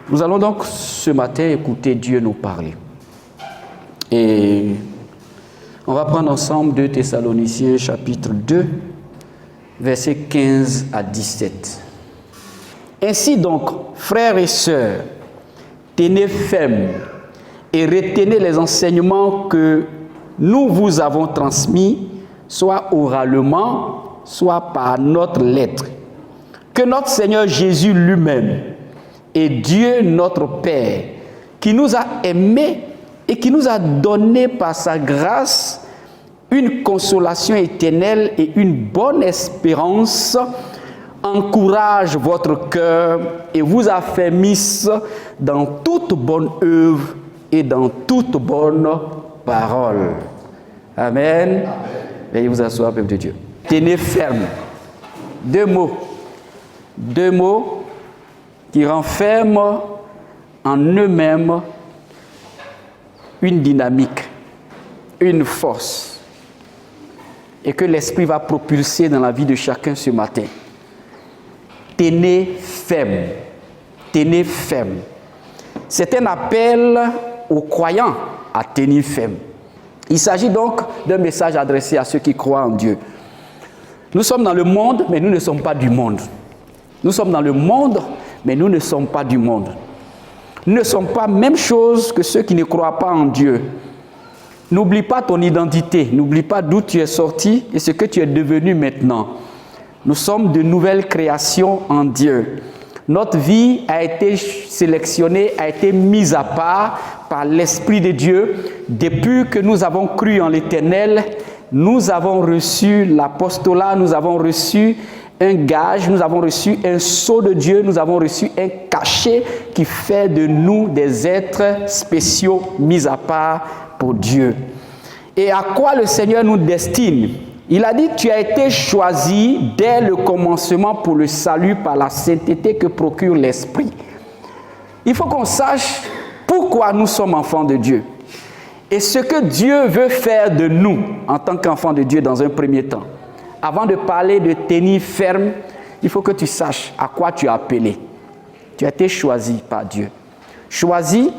Nous allons donc ce matin écouter Dieu nous parler. Et on va prendre ensemble 2 Thessaloniciens chapitre 2, versets 15 à 17. Ainsi donc, frères et sœurs, tenez ferme et retenez les enseignements que nous vous avons transmis, soit oralement, soit par notre lettre. Que notre Seigneur Jésus lui-même et Dieu notre Père, qui nous a aimés et qui nous a donné par sa grâce une consolation éternelle et une bonne espérance, encourage votre cœur et vous affermisse dans toute bonne œuvre et dans toute bonne parole. Amen. Veuillez vous asseoir, peuple de Dieu. Tenez ferme. Deux mots qui renferment en eux-mêmes une dynamique, une force, et que l'Esprit va propulser dans la vie de chacun ce matin. Tenez ferme. Tenez ferme. C'est un appel aux croyants à tenir ferme. Il s'agit donc d'un message adressé à ceux qui croient en Dieu. Nous sommes dans le monde, mais nous ne sommes pas du monde. Nous sommes dans le monde, mais nous ne sommes pas du monde. Nous ne sommes pas la même chose que ceux qui ne croient pas en Dieu. N'oublie pas ton identité, n'oublie pas d'où tu es sorti et ce que tu es devenu maintenant. Nous sommes de nouvelles créations en Dieu. Notre vie a été sélectionnée, a été mise à part par l'Esprit de Dieu. Depuis que nous avons cru en l'Éternel, nous avons reçu l'apostolat, nous avons reçu un gage, nous avons reçu un sceau de Dieu, nous avons reçu un cachet qui fait de nous des êtres spéciaux mis à part pour Dieu. Et à quoi le Seigneur nous destine? Il a dit, tu as été choisi dès le commencement pour le salut par la sainteté que procure l'Esprit. Il faut qu'on sache pourquoi nous sommes enfants de Dieu. Et ce que Dieu veut faire de nous en tant qu'enfants de Dieu dans un premier temps. Avant de parler de tenir ferme, il faut que tu saches à quoi tu es appelé. Tu as été choisi par Dieu. Choisi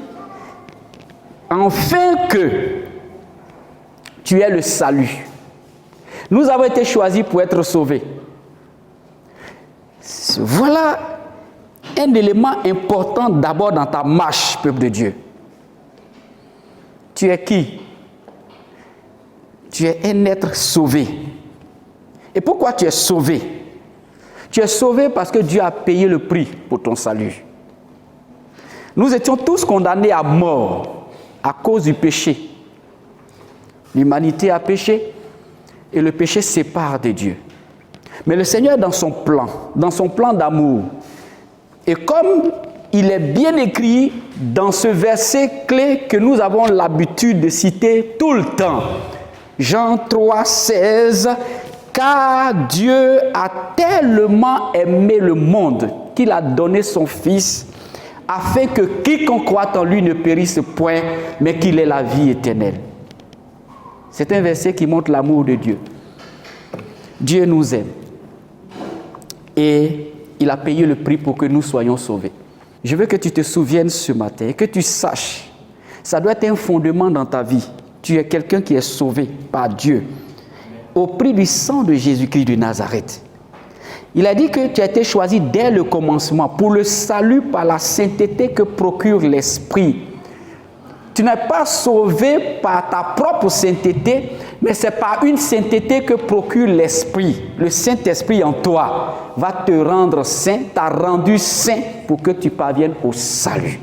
afin que tu aies le salut. Nous avons été choisis pour être sauvés. Voilà un élément important d'abord dans ta marche, peuple de Dieu. Tu es qui? Tu es un être sauvé. Et pourquoi tu es sauvé? Tu es sauvé parce que Dieu a payé le prix pour ton salut. Nous étions tous condamnés à mort à cause du péché. L'humanité a péché et le péché sépare de Dieu. Mais le Seigneur, dans son plan d'amour, et comme il est bien écrit dans ce verset clé que nous avons l'habitude de citer tout le temps, Jean 3, 16, car Dieu a tellement aimé le monde qu'il a donné son Fils, afin que quiconque croit en lui ne périsse point, mais qu'il ait la vie éternelle. C'est un verset qui montre l'amour de Dieu. Dieu nous aime. Et il a payé le prix pour que nous soyons sauvés. Je veux que tu te souviennes ce matin et que tu saches, ça doit être un fondement dans ta vie. Tu es quelqu'un qui est sauvé par Dieu au prix du sang de Jésus-Christ de Nazareth. Il a dit que tu as été choisi dès le commencement pour le salut par la sainteté que procure l'Esprit. Tu n'es pas sauvé par ta propre sainteté, mais c'est par une sainteté que procure l'Esprit. Le Saint-Esprit en toi va te rendre saint, t'a rendu saint pour que tu parviennes au salut.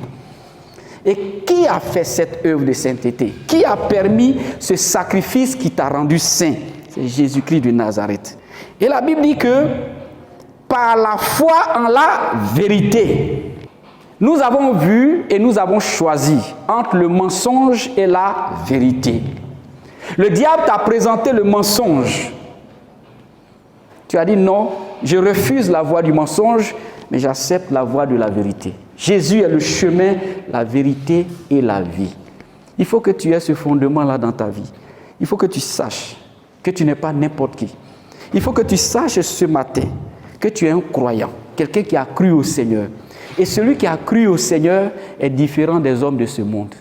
Et qui a fait cette œuvre de sainteté? Qui a permis ce sacrifice qui t'a rendu saint? C'est Jésus-Christ de Nazareth. Et la Bible dit que par la foi en la vérité, nous avons vu et nous avons choisi entre le mensonge et la vérité. Le diable t'a présenté le mensonge. Tu as dit non, je refuse la voie du mensonge, mais j'accepte la voie de la vérité. Jésus est le chemin, la vérité et la vie. Il faut que tu aies ce fondement-là dans ta vie. Il faut que tu saches que tu n'es pas n'importe qui. Il faut que tu saches ce matin que tu es un croyant, quelqu'un qui a cru au Seigneur. Et celui qui a cru au Seigneur est différent des hommes de ce monde.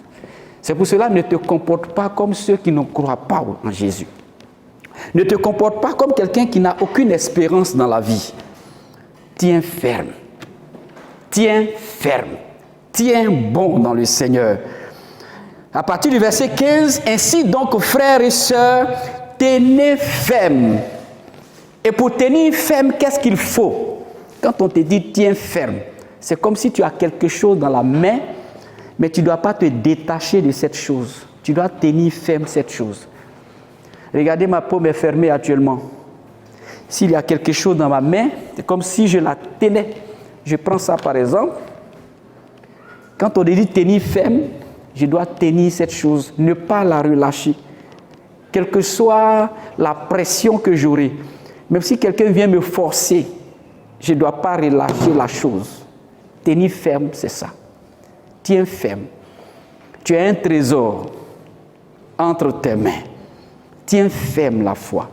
C'est pour cela, ne te comporte pas comme ceux qui ne croient pas en Jésus. Ne te comporte pas comme quelqu'un qui n'a aucune espérance dans la vie. Tiens ferme. Tiens ferme. Tiens bon dans le Seigneur. À partir du verset 15, ainsi donc, frères et sœurs, tenez ferme. Et pour tenir ferme, qu'est-ce qu'il faut? Quand on te dit tiens ferme, c'est comme si tu as quelque chose dans la main, mais tu ne dois pas te détacher de cette chose. Tu dois tenir ferme cette chose. Regardez, ma paume est fermée actuellement. S'il y a quelque chose dans ma main, c'est comme si je la tenais. Je prends ça par exemple. Quand on dit tenir ferme, je dois tenir cette chose, ne pas la relâcher. Quelle que soit la pression que j'aurai, même si quelqu'un vient me forcer, je ne dois pas relâcher la chose. Tenir ferme, c'est ça. Tiens ferme. Tu as un trésor entre tes mains. Tiens ferme la foi.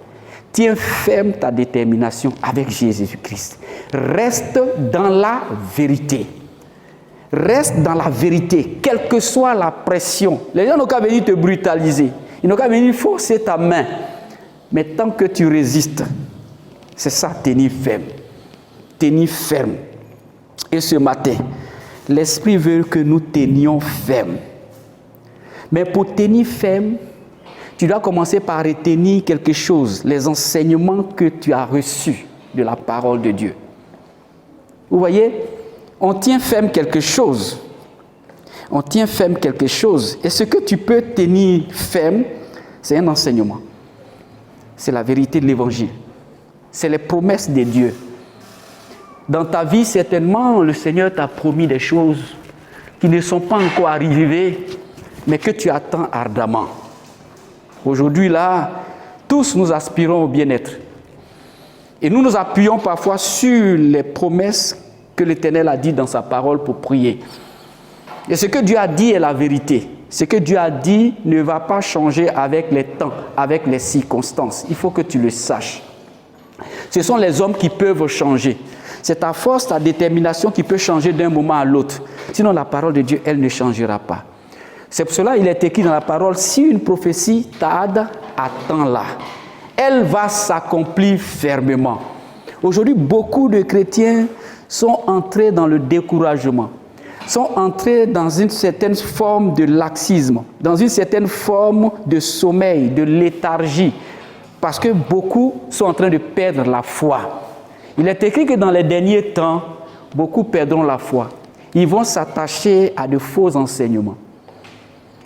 Tiens ferme ta détermination avec Jésus-Christ. Reste dans la vérité. Reste dans la vérité, quelle que soit la pression. Les gens n'ont qu'à venir te brutaliser. Ils n'ont qu'à venir forcer ta main. Mais tant que tu résistes, c'est ça, tenir ferme. Tenir ferme. Et ce matin, l'Esprit veut que nous tenions ferme. Mais pour tenir ferme, tu dois commencer par retenir quelque chose, les enseignements que tu as reçus de la parole de Dieu. Vous voyez, on tient ferme quelque chose. On tient ferme quelque chose. Et ce que tu peux tenir ferme, c'est un enseignement. C'est la vérité de l'Évangile. C'est les promesses de Dieu. Dans ta vie, certainement, le Seigneur t'a promis des choses qui ne sont pas encore arrivées, mais que tu attends ardemment. Aujourd'hui, là, tous nous aspirons au bien-être. Et nous nous appuyons parfois sur les promesses que l'Éternel a dit dans sa parole pour prier. Et ce que Dieu a dit est la vérité. Ce que Dieu a dit ne va pas changer avec les temps, avec les circonstances. Il faut que tu le saches. Ce sont les hommes qui peuvent changer. C'est ta force, ta détermination qui peut changer d'un moment à l'autre. Sinon, la parole de Dieu, elle ne changera pas. C'est pour cela qu'il est écrit dans la parole, si une prophétie tarde, attends-la. Elle va s'accomplir fermement. Aujourd'hui, beaucoup de chrétiens sont entrés dans le découragement, sont entrés dans une certaine forme de laxisme, dans une certaine forme de sommeil, de léthargie, parce que beaucoup sont en train de perdre la foi. Il est écrit que dans les derniers temps, beaucoup perdront la foi. Ils vont s'attacher à de faux enseignements,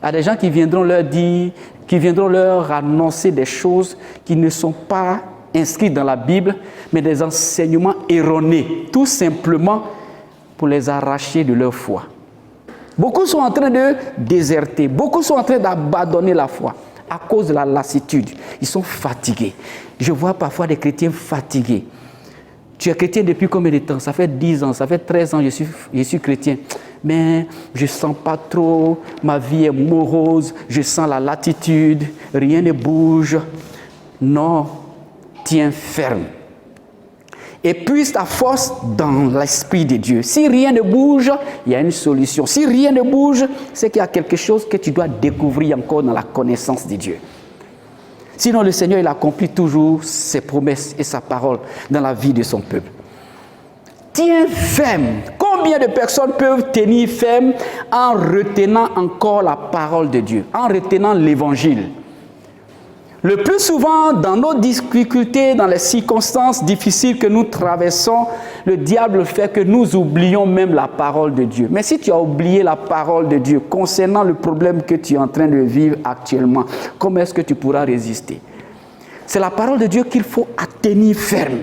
à des gens qui viendront leur dire, qui viendront leur annoncer des choses qui ne sont pas inscrites dans la Bible, mais des enseignements erronés, tout simplement pour les arracher de leur foi. Beaucoup sont en train de déserter, beaucoup sont en train d'abandonner la foi à cause de la lassitude. Ils sont fatigués. Je vois parfois des chrétiens fatigués. Tu es chrétien depuis combien de temps? Ça fait 10 ans, ça fait 13 ans que je suis chrétien. Mais je ne sens pas trop, ma vie est morose, je sens la latitude, rien ne bouge. Non, tiens ferme. Et puise ta force dans l'Esprit de Dieu. Si rien ne bouge, il y a une solution. Si rien ne bouge, c'est qu'il y a quelque chose que tu dois découvrir encore dans la connaissance de Dieu. Sinon, le Seigneur, il accomplit toujours ses promesses et sa parole dans la vie de son peuple. Tiens ferme. Combien de personnes peuvent tenir ferme en retenant encore la parole de Dieu, en retenant l'Évangile? Le plus souvent, dans nos difficultés, dans les circonstances difficiles que nous traversons, le diable fait que nous oublions même la parole de Dieu. Mais si tu as oublié la parole de Dieu concernant le problème que tu es en train de vivre actuellement, comment est-ce que tu pourras résister? C'est la parole de Dieu qu'il faut tenir ferme.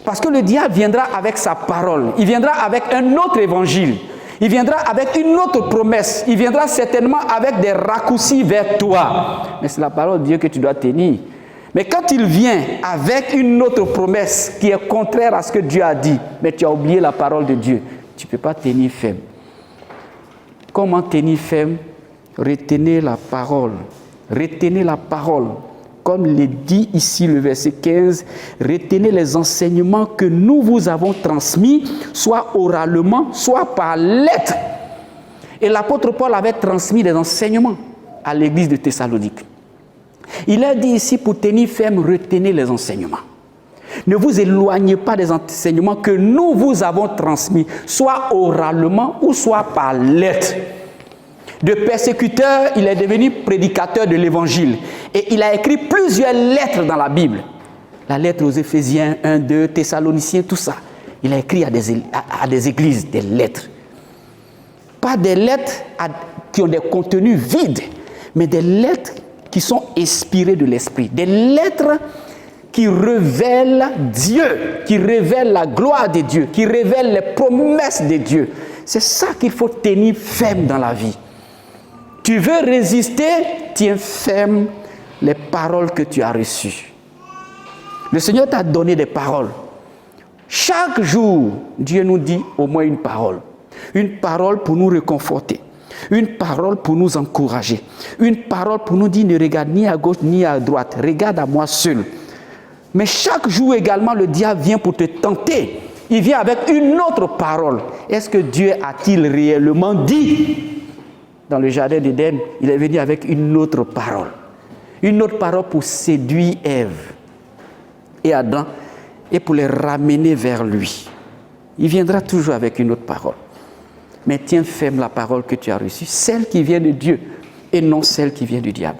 Parce que le diable viendra avec sa parole, il viendra avec un autre évangile. Il viendra avec une autre promesse. Il viendra certainement avec des raccourcis vers toi. Mais c'est la parole de Dieu que tu dois tenir. Mais quand il vient avec une autre promesse qui est contraire à ce que Dieu a dit, mais tu as oublié la parole de Dieu, tu ne peux pas tenir ferme. Comment tenir ferme? Retenez la parole. Retenez la parole. comme le dit ici le verset 15, retenez les enseignements que nous vous avons transmis, soit oralement, soit par lettre. Et l'apôtre Paul avait transmis des enseignements à l'église de Thessalonique. Il a dit ici, pour tenir ferme, retenez les enseignements. Ne vous éloignez pas des enseignements que nous vous avons transmis, soit oralement ou soit par lettre. De persécuteur, il est devenu prédicateur de l'évangile. Et il a écrit plusieurs lettres dans la Bible. La lettre aux Éphésiens 1, 2, Thessaloniciens, tout ça. Il a écrit à des églises des lettres. Pas des lettres qui ont des contenus vides, mais des lettres qui sont inspirées de l'Esprit. Des lettres qui révèlent Dieu, qui révèlent la gloire de Dieu, qui révèlent les promesses de Dieu. C'est ça qu'il faut tenir ferme dans la vie. Tu veux résister, tiens ferme les paroles que tu as reçues. Le Seigneur t'a donné des paroles. Chaque jour, Dieu nous dit au moins une parole. Une parole pour nous réconforter. Une parole pour nous encourager. Une parole pour nous dire ne regarde ni à gauche ni à droite. Regarde à moi seul. Mais chaque jour également, le diable vient pour te tenter. Il vient avec une autre parole. Est-ce que Dieu a-t-il réellement dit? Dans le jardin d'Éden, il est venu avec une autre parole. Une autre parole pour séduire Ève et Adam et pour les ramener vers lui. Il viendra toujours avec une autre parole. Mais tiens ferme la parole que tu as reçue, celle qui vient de Dieu et non celle qui vient du diable.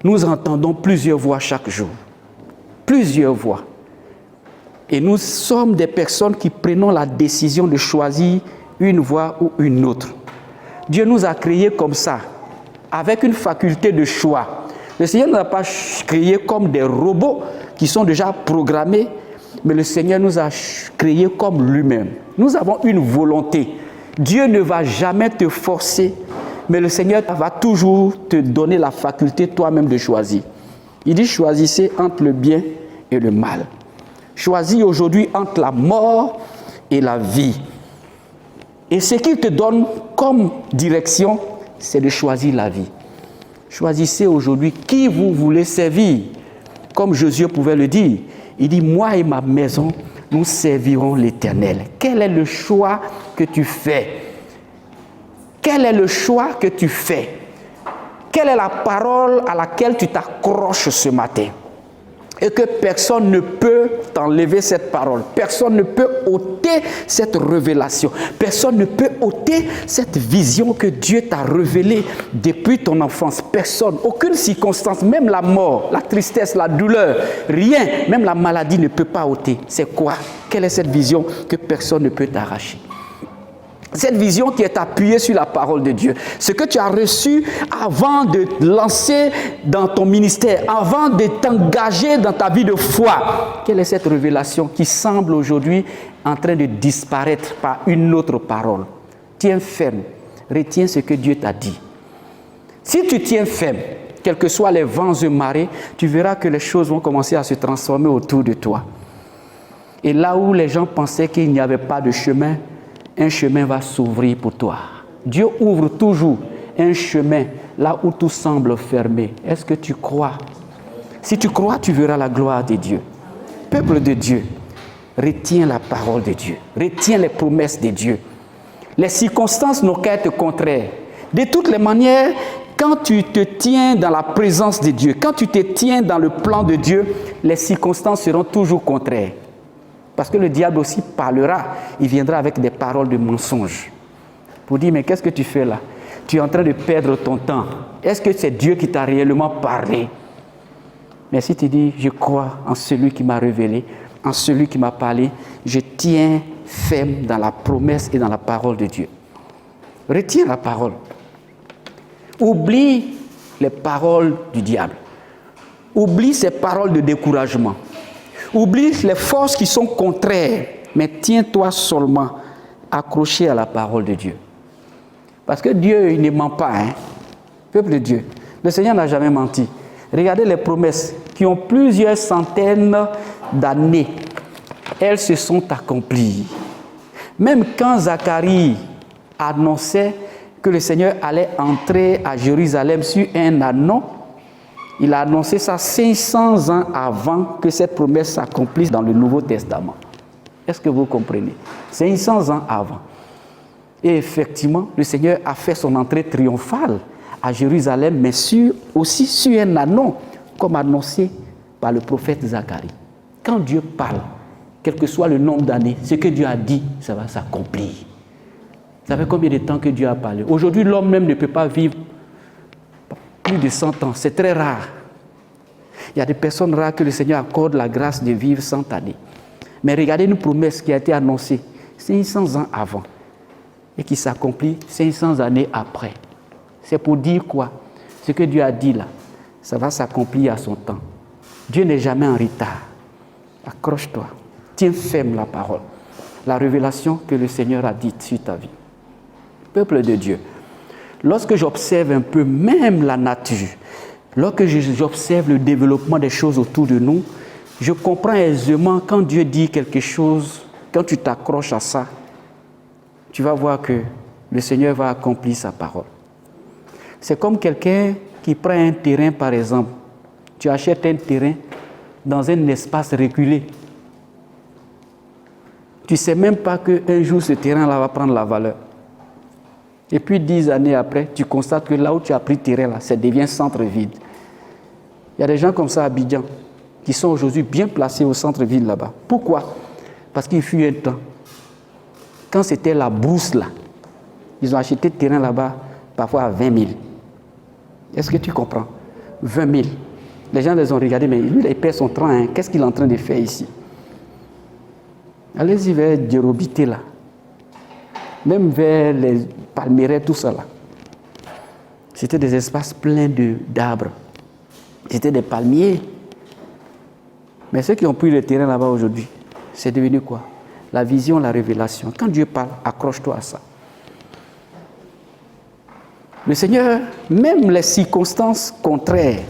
Nous entendons plusieurs voix chaque jour. Plusieurs voix. Et nous sommes des personnes qui prenons la décision de choisir une voie ou une autre. Dieu nous a créés comme ça, avec une faculté de choix. Le Seigneur ne nous a pas créés comme des robots qui sont déjà programmés, mais le Seigneur nous a créés comme lui-même. Nous avons une volonté. Dieu ne va jamais te forcer, mais le Seigneur va toujours te donner la faculté toi-même de choisir. Il dit choisissez entre le bien et le mal. Choisis aujourd'hui entre la mort et la vie. Et ce qu'il te donne comme direction, c'est de choisir la vie. Choisissez aujourd'hui qui vous voulez servir. Comme Josué pouvait le dire, il dit, moi et ma maison, nous servirons l'Éternel. Quel est le choix que tu fais? Quel est le choix que tu fais? Quelle est la parole à laquelle tu t'accroches ce matin? Et que personne ne peut t'enlever cette parole. Personne ne peut ôter cette révélation. Personne ne peut ôter cette vision que Dieu t'a révélée depuis ton enfance. Personne, aucune circonstance, même la mort, la tristesse, la douleur, rien, même la maladie ne peut pas ôter. C'est quoi? Quelle est cette vision que personne ne peut t'arracher? Cette vision qui est appuyée sur la parole de Dieu. Ce que tu as reçu avant de lancer dans ton ministère, avant de t'engager dans ta vie de foi. Quelle est cette révélation qui semble aujourd'hui en train de disparaître par une autre parole? Tiens ferme. Retiens ce que Dieu t'a dit. Si tu tiens ferme, quels que soient les vents et marées, tu verras que les choses vont commencer à se transformer autour de toi. Et là où les gens pensaient qu'il n'y avait pas de chemin, un chemin va s'ouvrir pour toi. Dieu ouvre toujours un chemin là où tout semble fermé. Est-ce que tu crois? Si tu crois, tu verras la gloire de Dieu. Peuple de Dieu, retiens la parole de Dieu. Retiens les promesses de Dieu. Les circonstances n'ont qu'à être contraires. De toutes les manières, quand tu te tiens dans la présence de Dieu, quand tu te tiens dans le plan de Dieu, les circonstances seront toujours contraires. Parce que le diable aussi parlera, il viendra avec des paroles de mensonges. Pour dire, mais qu'est-ce que tu fais là? Tu es en train de perdre ton temps. Est-ce que c'est Dieu qui t'a réellement parlé? Mais si tu dis, je crois en celui qui m'a révélé, en celui qui m'a parlé, je tiens ferme dans la promesse et dans la parole de Dieu. Retiens la parole. Oublie les paroles du diable. Oublie ces paroles de découragement. Oublie les forces qui sont contraires, mais tiens-toi seulement accroché à la parole de Dieu. Parce que Dieu, il ne ment pas, hein? Peuple de Dieu, le Seigneur n'a jamais menti. Regardez les promesses qui ont plusieurs centaines d'années. Elles se sont accomplies. Même quand Zacharie annonçait que le Seigneur allait entrer à Jérusalem sur un ânon, Il a annoncé ça 500 ans avant que cette promesse s'accomplisse dans le Nouveau Testament. Est-ce que vous comprenez? 500 ans avant. Et effectivement, le Seigneur a fait son entrée triomphale à Jérusalem, mais aussi sur un ânon, comme annoncé par le prophète Zacharie. Quand Dieu parle, quel que soit le nombre d'années, ce que Dieu a dit, ça va s'accomplir. Ça fait combien de temps que Dieu a parlé? Aujourd'hui, l'homme même ne peut pas vivre plus de 100 ans. C'est très rare. Il y a des personnes rares que le Seigneur accorde la grâce de vivre 100 années. Mais regardez une promesse qui a été annoncée 500 ans avant et qui s'accomplit 500 années après. C'est pour dire quoi? Ce que Dieu a dit là, ça va s'accomplir à son temps. Dieu n'est jamais en retard. Accroche-toi. Tiens ferme la parole. La révélation que le Seigneur a dite sur ta vie. Peuple de Dieu, lorsque j'observe un peu même la nature, lorsque j'observe le développement des choses autour de nous, je comprends aisément quand Dieu dit quelque chose, quand tu t'accroches à ça, tu vas voir que le Seigneur va accomplir sa parole. C'est comme quelqu'un qui prend un terrain, par exemple. Tu achètes un terrain dans un espace reculé. Tu ne sais même pas qu'un jour, ce terrain-là va prendre la valeur. Et puis 10 années après, tu constates que là où tu as pris terrain, là, ça devient centre-ville. Il y a des gens comme ça à Abidjan qui sont aujourd'hui bien placés au centre-ville là-bas. Pourquoi? Parce qu'il fut un temps, quand c'était la brousse là, ils ont acheté le terrain là-bas parfois à 20 000. Est-ce que tu comprends? 20 000. Les gens les ont regardés, mais lui, il perd son train. Hein. Qu'est-ce qu'il est en train de faire ici? Allez-y vers Djerobité là. Même vers les palmeraie, tout ça là. C'était des espaces pleins d'arbres. C'était des palmiers. Mais ceux qui ont pris le terrain là-bas aujourd'hui, c'est devenu quoi? La vision, la révélation. Quand Dieu parle, accroche-toi à ça. Le Seigneur, même les circonstances contraires,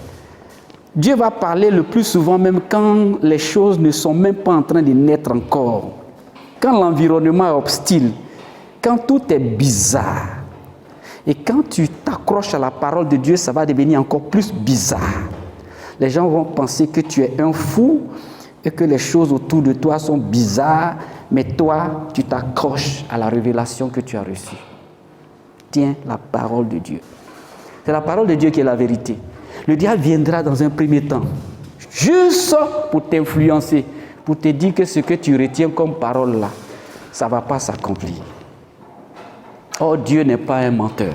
Dieu va parler le plus souvent même quand les choses ne sont même pas en train de naître encore. Quand l'environnement est hostile, quand tout est bizarre. Et quand tu t'accroches à la parole de Dieu, ça va devenir encore plus bizarre. Les gens vont penser que tu es un fou et que les choses autour de toi sont bizarres, mais toi, tu t'accroches à la révélation que tu as reçue. Tiens la parole de Dieu. C'est la parole de Dieu qui est la vérité. Le diable viendra dans un premier temps, juste pour t'influencer, pour te dire que ce que tu retiens comme parole là, ça ne va pas s'accomplir. Or, Dieu n'est pas un menteur.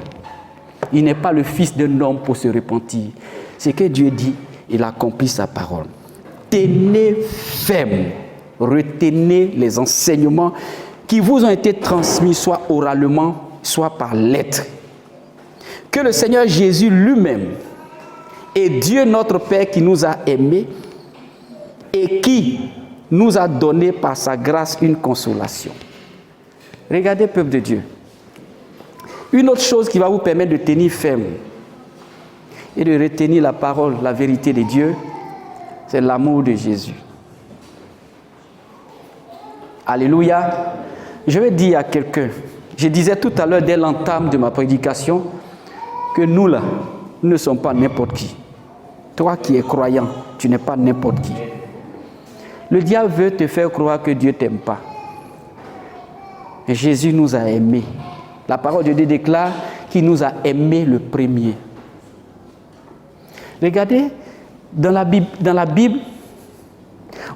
Il n'est pas le fils d'un homme pour se repentir. Ce que Dieu dit, il accomplit sa parole. Tenez ferme, retenez les enseignements qui vous ont été transmis, soit oralement, soit par lettre. Que le Seigneur Jésus lui-même et Dieu notre Père qui nous a aimés et qui nous a donné par sa grâce une consolation. Regardez, peuple de Dieu. Une autre chose qui va vous permettre de tenir ferme et de retenir la parole, la vérité de Dieu, c'est l'amour de Jésus. Alléluia. Je vais dire à quelqu'un, je disais tout à l'heure dès l'entame de ma prédication, que nous là, nous ne sommes pas n'importe qui. Toi qui es croyant, tu n'es pas n'importe qui. Le diable veut te faire croire que Dieu ne t'aime pas. Mais Jésus nous a aimés. La parole de Dieu déclare qu'il nous a aimés le premier. Regardez, dans la Bible,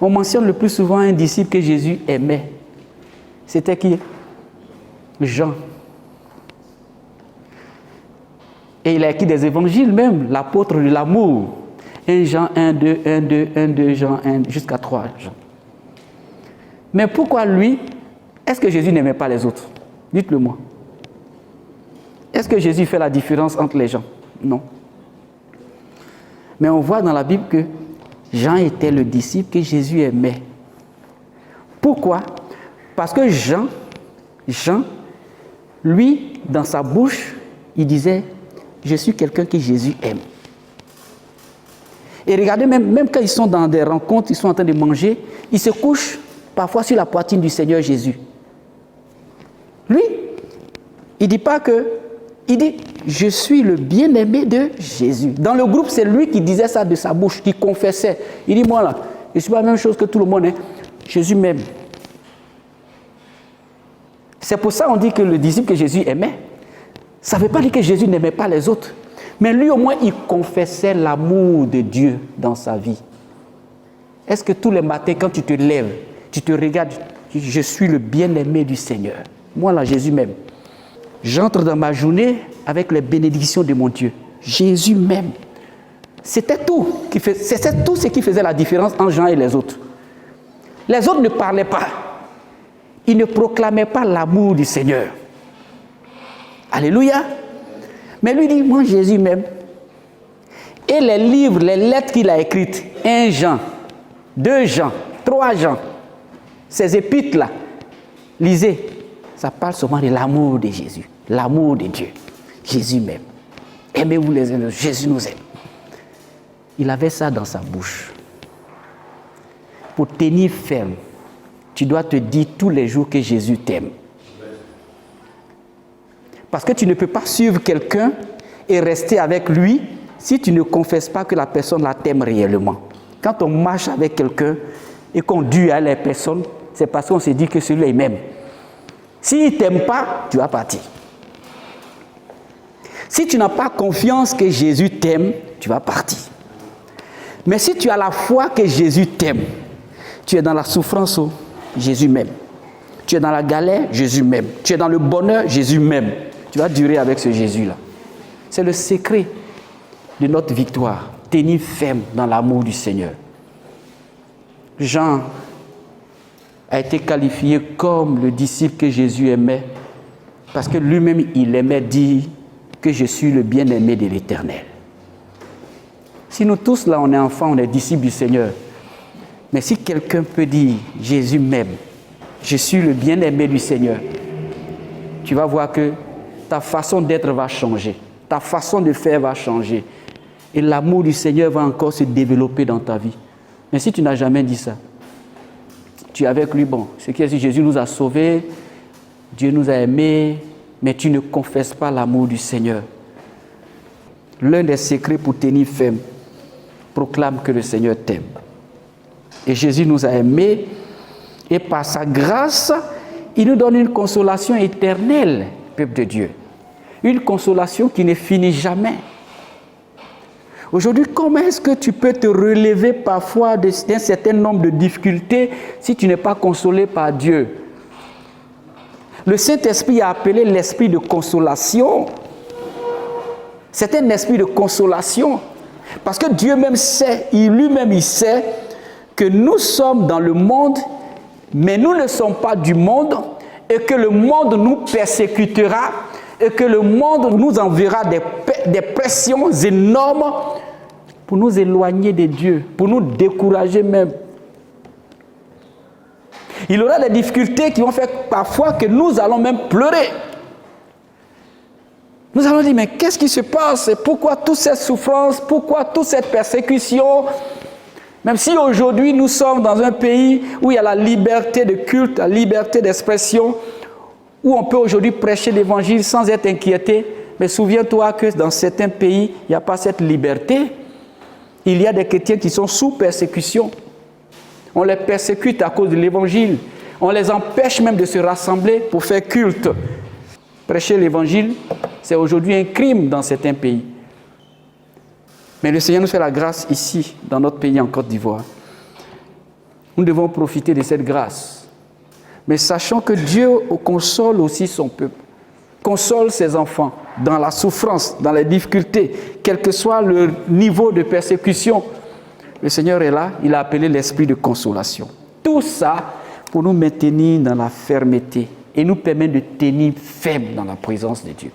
on mentionne le plus souvent un disciple que Jésus aimait. C'était qui? Jean. Et il a écrit des évangiles même, l'apôtre de l'amour. 1 Jean 1, 2, 1, 2, 1, 2, Jean 1, jusqu'à 3 Jean. Mais pourquoi lui? Est-ce que Jésus n'aimait pas les autres? Dites-le moi. Est-ce que Jésus fait la différence entre les gens? Non. Mais on voit dans la Bible que Jean était le disciple que Jésus aimait. Pourquoi? Parce que Jean, lui, dans sa bouche, il disait, je suis quelqu'un que Jésus aime. Et regardez, même quand ils sont dans des rencontres, ils sont en train de manger, ils se couchent parfois sur la poitrine du Seigneur Jésus. Lui, il ne dit pas que... Il dit, je suis le bien-aimé de Jésus. Dans le groupe, c'est lui qui disait ça de sa bouche, qui confessait. Il dit, moi là, je ne suis pas la même chose que tout le monde. Hein. Jésus m'aime. C'est pour ça qu'on dit que le disciple que Jésus aimait, ça ne veut pas dire que Jésus n'aimait pas les autres. Mais lui, au moins, il confessait l'amour de Dieu dans sa vie. Est-ce que tous les matins, quand tu te lèves, tu te regardes, tu dis, je suis le bien-aimé du Seigneur. Moi là, Jésus m'aime. J'entre dans ma journée avec les bénédictions de mon Dieu. Jésus m'aime. C'était tout ce qui faisait la différence entre Jean et les autres. Les autres ne parlaient pas. Ils ne proclamaient pas l'amour du Seigneur. Alléluia. Mais lui dit, moi Jésus m'aime. Et les livres, les lettres qu'il a écrites, 1 Jean, 2 Jean, 3 Jean, ces épîtres-là, lisez, ça parle seulement de l'amour de Jésus, l'amour de Dieu. Jésus m'aime. Aimez-vous les uns les autres, Jésus nous aime. Il avait ça dans sa bouche. Pour tenir ferme, tu dois te dire tous les jours que Jésus t'aime. Parce que tu ne peux pas suivre quelqu'un et rester avec lui si tu ne confesses pas que la personne la t'aime réellement. Quand on marche avec quelqu'un et qu'on dure à la personne, c'est parce qu'on se dit que celui-là m'aime. S'il ne t'aime pas, tu vas partir. Si tu n'as pas confiance que Jésus t'aime, tu vas partir. Mais si tu as la foi que Jésus t'aime, tu es dans la souffrance, Jésus m'aime. Tu es dans la galère, Jésus m'aime. Tu es dans le bonheur, Jésus m'aime. Tu vas durer avec ce Jésus-là. C'est le secret de notre victoire. Tenir ferme dans l'amour du Seigneur. Jean a été qualifié comme le disciple que Jésus aimait parce que lui-même, il aimait dire que je suis le bien-aimé de l'Éternel. Si nous tous là, on est enfants, on est disciples du Seigneur, mais si quelqu'un peut dire Jésus m'aime, je suis le bien-aimé du Seigneur, tu vas voir que ta façon d'être va changer, ta façon de faire va changer et l'amour du Seigneur va encore se développer dans ta vie. Mais si tu n'as jamais dit ça, tu es avec lui, bon, c'est que Jésus nous a sauvés, Dieu nous a aimés, mais tu ne confesses pas l'amour du Seigneur. L'un des secrets pour tenir ferme, proclame que le Seigneur t'aime. Et Jésus nous a aimés, et par sa grâce, il nous donne une consolation éternelle, peuple de Dieu. Une consolation qui ne finit jamais. Aujourd'hui, comment est-ce que tu peux te relever parfois d'un certain nombre de difficultés si tu n'es pas consolé par Dieu? Le Saint-Esprit a appelé l'esprit de consolation. C'est un esprit de consolation. Parce que Dieu même sait, lui-même il sait que nous sommes dans le monde, mais nous ne sommes pas du monde, et que le monde nous persécutera, et que le monde nous enverra des pressions énormes pour nous éloigner de Dieu, pour nous décourager même. Il y aura des difficultés qui vont faire parfois que nous allons même pleurer. Nous allons dire, mais qu'est-ce qui se passe? Pourquoi toute cette souffrance? Pourquoi toute cette persécution? Même si aujourd'hui nous sommes dans un pays où il y a la liberté de culte, la liberté d'expression, où on peut aujourd'hui prêcher l'évangile sans être inquiété, mais souviens-toi que dans certains pays, il n'y a pas cette liberté. Il y a des chrétiens qui sont sous persécution. On les persécute à cause de l'évangile. On les empêche même de se rassembler pour faire culte. Prêcher l'évangile, c'est aujourd'hui un crime dans certains pays. Mais le Seigneur nous fait la grâce ici, dans notre pays, en Côte d'Ivoire. Nous devons profiter de cette grâce. Mais sachant que Dieu console aussi son peuple, console ses enfants dans la souffrance, dans les difficultés, quel que soit le niveau de persécution. Le Seigneur est là, il a appelé l'esprit de consolation. Tout ça pour nous maintenir dans la fermeté et nous permettre de tenir ferme dans la présence de Dieu.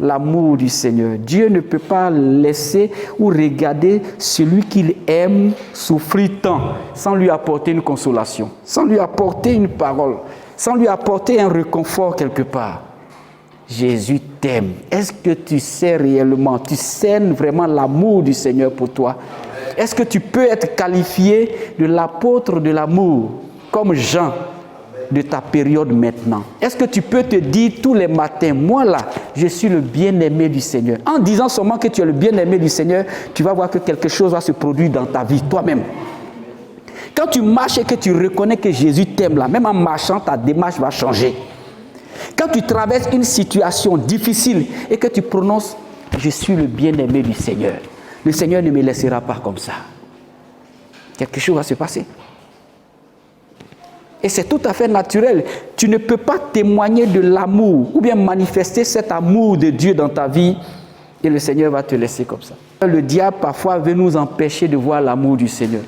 L'amour du Seigneur. Dieu ne peut pas laisser ou regarder celui qu'il aime souffrir tant sans lui apporter une consolation, sans lui apporter une parole, sans lui apporter un réconfort quelque part. Jésus t'aime. Est-ce que tu sais réellement, tu sens vraiment l'amour du Seigneur pour toi? Est-ce que tu peux être qualifié de l'apôtre de l'amour, comme Jean? de ta période maintenant? Est-ce que tu peux te dire tous les matins, moi là, je suis le bien-aimé du Seigneur? En disant seulement que tu es le bien-aimé du Seigneur, tu vas voir que quelque chose va se produire dans ta vie, toi-même. Quand tu marches et que tu reconnais que Jésus t'aime là, même en marchant, ta démarche va changer. Quand tu traverses une situation difficile et que tu prononces « Je suis le bien-aimé du Seigneur », le Seigneur ne me laissera pas comme ça. Quelque chose va se passer. Et c'est tout à fait naturel. Tu ne peux pas témoigner de l'amour ou bien manifester cet amour de Dieu dans ta vie et le Seigneur va te laisser comme ça. Le diable parfois veut nous empêcher de voir l'amour du Seigneur.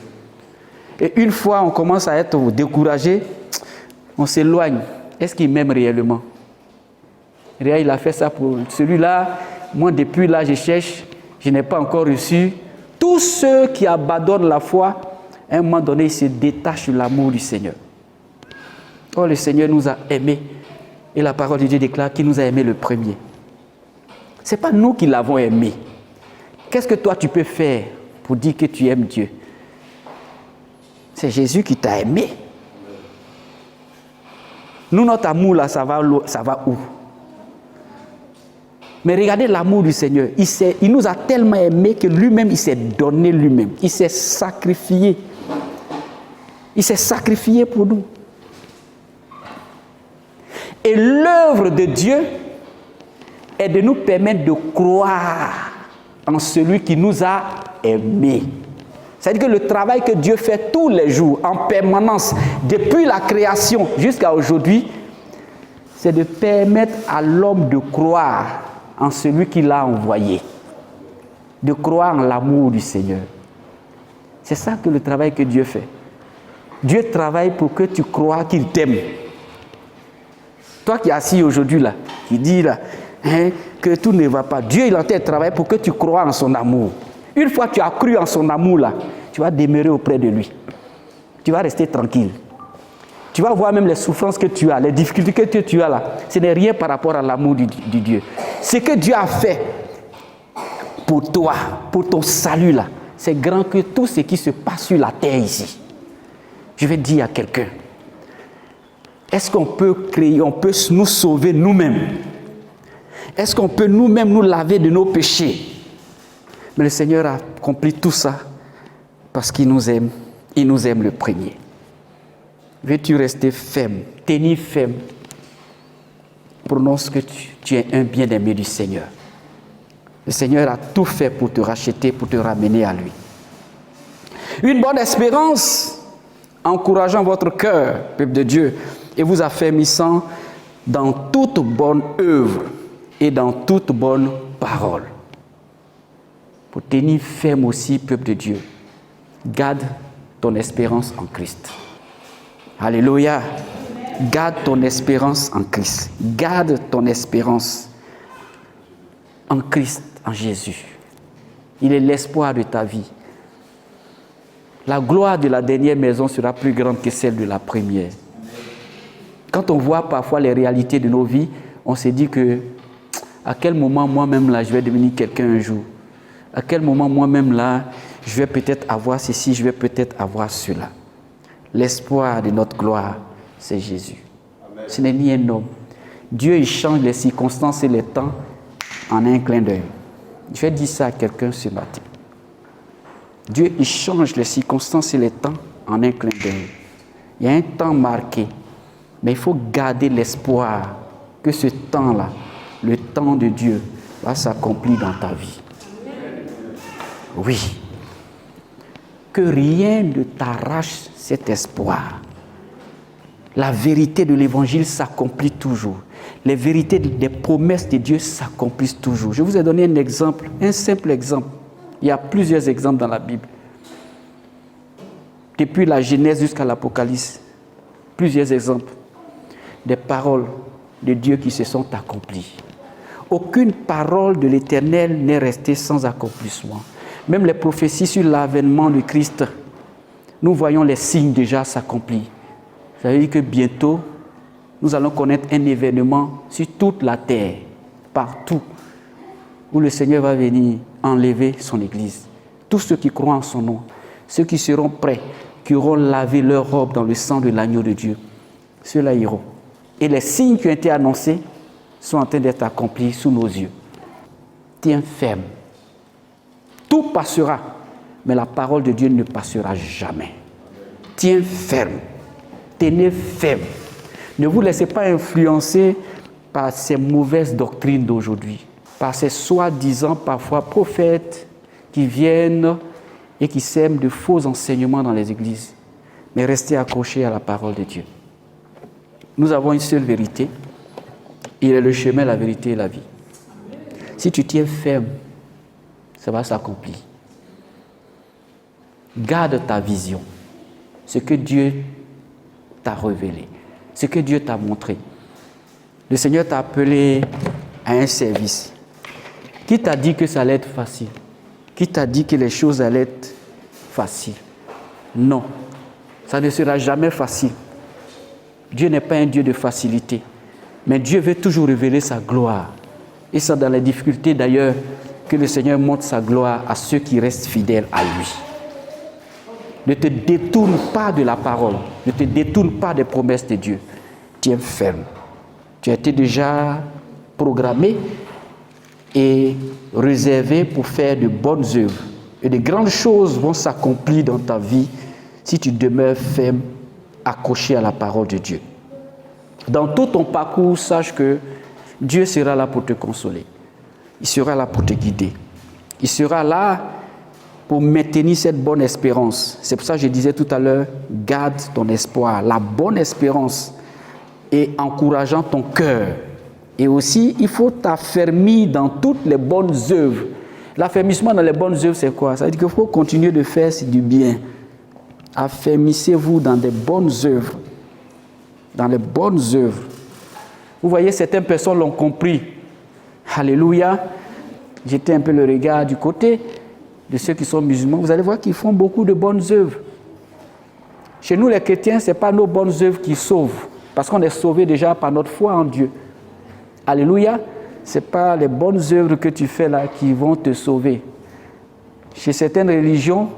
Et une fois on commence à être découragé, on s'éloigne. Est-ce qu'il m'aime réellement? Il a fait ça pour celui-là. Moi, depuis là, je cherche. Je n'ai pas encore reçu. Tous ceux qui abandonnent la foi, à un moment donné, ils se détachent de l'amour du Seigneur. Oh, le Seigneur nous a aimés. Et la parole de Dieu déclare qu'il nous a aimés le premier. Ce n'est pas nous qui l'avons aimé. Qu'est-ce que toi, tu peux faire pour dire que tu aimes Dieu? C'est Jésus qui t'a aimé. Nous, notre amour, là, ça va où? Mais regardez l'amour du Seigneur. Il nous a tellement aimés que lui-même, il s'est donné lui-même. Il s'est sacrifié. Il s'est sacrifié pour nous. Et l'œuvre de Dieu est de nous permettre de croire en celui qui nous a aimés. C'est-à-dire que le travail que Dieu fait tous les jours, en permanence, depuis la création jusqu'à aujourd'hui, c'est de permettre à l'homme de croire en celui qui l'a envoyé, de croire en l'amour du Seigneur. C'est ça que le travail que Dieu fait. Dieu travaille pour que tu crois qu'il t'aime. Toi qui es assis aujourd'hui là, qui dis là, que tout ne va pas, Dieu il est en train de travailler pour que tu crois en son amour. Une fois que tu as cru en son amour là, tu vas demeurer auprès de lui. Tu vas rester tranquille. Tu vas voir même les souffrances que tu as, les difficultés que tu as là. Ce n'est rien par rapport à l'amour du Dieu. Ce que Dieu a fait pour toi, pour ton salut là, c'est grand que tout ce qui se passe sur la terre ici. Je vais dire à quelqu'un, est-ce qu'on peut créer, on peut nous sauver nous-mêmes? Est-ce qu'on peut nous-mêmes nous laver de nos péchés? Mais le Seigneur a accompli tout ça parce qu'il nous aime. Il nous aime le premier. Veux-tu rester ferme, tenir ferme? Prononce que tu es un bien-aimé du Seigneur. Le Seigneur a tout fait pour te racheter, pour te ramener à lui. Une bonne espérance, encourageant votre cœur, peuple de Dieu, et vous affermissant dans toute bonne œuvre et dans toute bonne parole. Pour tenir ferme aussi, peuple de Dieu, garde ton espérance en Christ. Alléluia. Garde ton espérance en Christ. Garde ton espérance en Christ, en Jésus. Il est l'espoir de ta vie. La gloire de la dernière maison sera plus grande que celle de la première. Quand on voit parfois les réalités de nos vies, on se dit que à quel moment moi-même là je vais devenir quelqu'un un jour. À quel moment moi-même là je vais peut-être avoir ceci, je vais peut-être avoir cela. L'espoir de notre gloire, c'est Jésus. Amen. Ce n'est ni un homme. Dieu, il change les circonstances et les temps en un clin d'œil. Je vais dire ça à quelqu'un ce matin. Dieu, il change les circonstances et les temps en un clin d'œil. Il y a un temps marqué, mais il faut garder l'espoir que ce temps-là, le temps de Dieu, va s'accomplir dans ta vie. Oui. Que rien ne t'arrache cet espoir. La vérité de l'évangile s'accomplit toujours. Les vérités des promesses de Dieu s'accomplissent toujours. Je vous ai donné un exemple, un simple exemple. Il y a plusieurs exemples dans la Bible. Depuis la Genèse jusqu'à l'Apocalypse, plusieurs exemples des paroles de Dieu qui se sont accomplies. Aucune parole de l'Éternel n'est restée sans accomplissement. Même les prophéties sur l'avènement de Christ, nous voyons les signes déjà s'accomplir. Ça veut dire que bientôt, nous allons connaître un événement sur toute la terre, partout, où le Seigneur va venir enlever son Église. Tous ceux qui croient en son nom, ceux qui seront prêts, qui auront lavé leur robe dans le sang de l'agneau de Dieu, ceux-là iront. Et les signes qui ont été annoncés sont en train d'être accomplis sous nos yeux. Tiens ferme. Tout passera, mais la parole de Dieu ne passera jamais. Tiens ferme. Tenez ferme. Ne vous laissez pas influencer par ces mauvaises doctrines d'aujourd'hui, par ces soi-disant parfois prophètes qui viennent et qui sèment de faux enseignements dans les églises. Mais restez accrochés à la parole de Dieu. Nous avons une seule vérité. Il est le chemin, la vérité et la vie. Si tu tiens ferme, ça va s'accomplir. Garde ta vision, ce que Dieu t'a révélé, ce que Dieu t'a montré. Le Seigneur t'a appelé à un service. Qui t'a dit que ça allait être facile? Qui t'a dit que les choses allaient être faciles? Non, ça ne sera jamais facile. Dieu n'est pas un Dieu de facilité, mais Dieu veut toujours révéler sa gloire. Et c'est dans les difficultés d'ailleurs que le Seigneur montre sa gloire à ceux qui restent fidèles à lui. Ne te détourne pas de la parole, ne te détourne pas des promesses de Dieu. Tiens ferme. Tu as été déjà programmé et réservé pour faire de bonnes œuvres. Et de grandes choses vont s'accomplir dans ta vie si tu demeures ferme, accroché à la parole de Dieu. Dans tout ton parcours, sache que Dieu sera là pour te consoler. Il sera là pour te guider. Il sera là pour maintenir cette bonne espérance. C'est pour ça que je disais tout à l'heure, garde ton espoir, la bonne espérance, et encourageant ton cœur. Et aussi, il faut t'affermir dans toutes les bonnes œuvres. L'affermissement dans les bonnes œuvres, c'est quoi? Ça veut dire qu'il faut continuer de faire du bien. Affermissez-vous dans des bonnes œuvres. Dans les bonnes œuvres. Vous voyez, certaines personnes l'ont compris. Alléluia. J'étais un peu le regard du côté de ceux qui sont musulmans. Vous allez voir qu'ils font beaucoup de bonnes œuvres. Chez nous, les chrétiens, ce n'est pas nos bonnes œuvres qui sauvent. Parce qu'on est sauvé déjà par notre foi en Dieu. Alléluia. Ce n'est pas les bonnes œuvres que tu fais là qui vont te sauver. Chez certaines religions,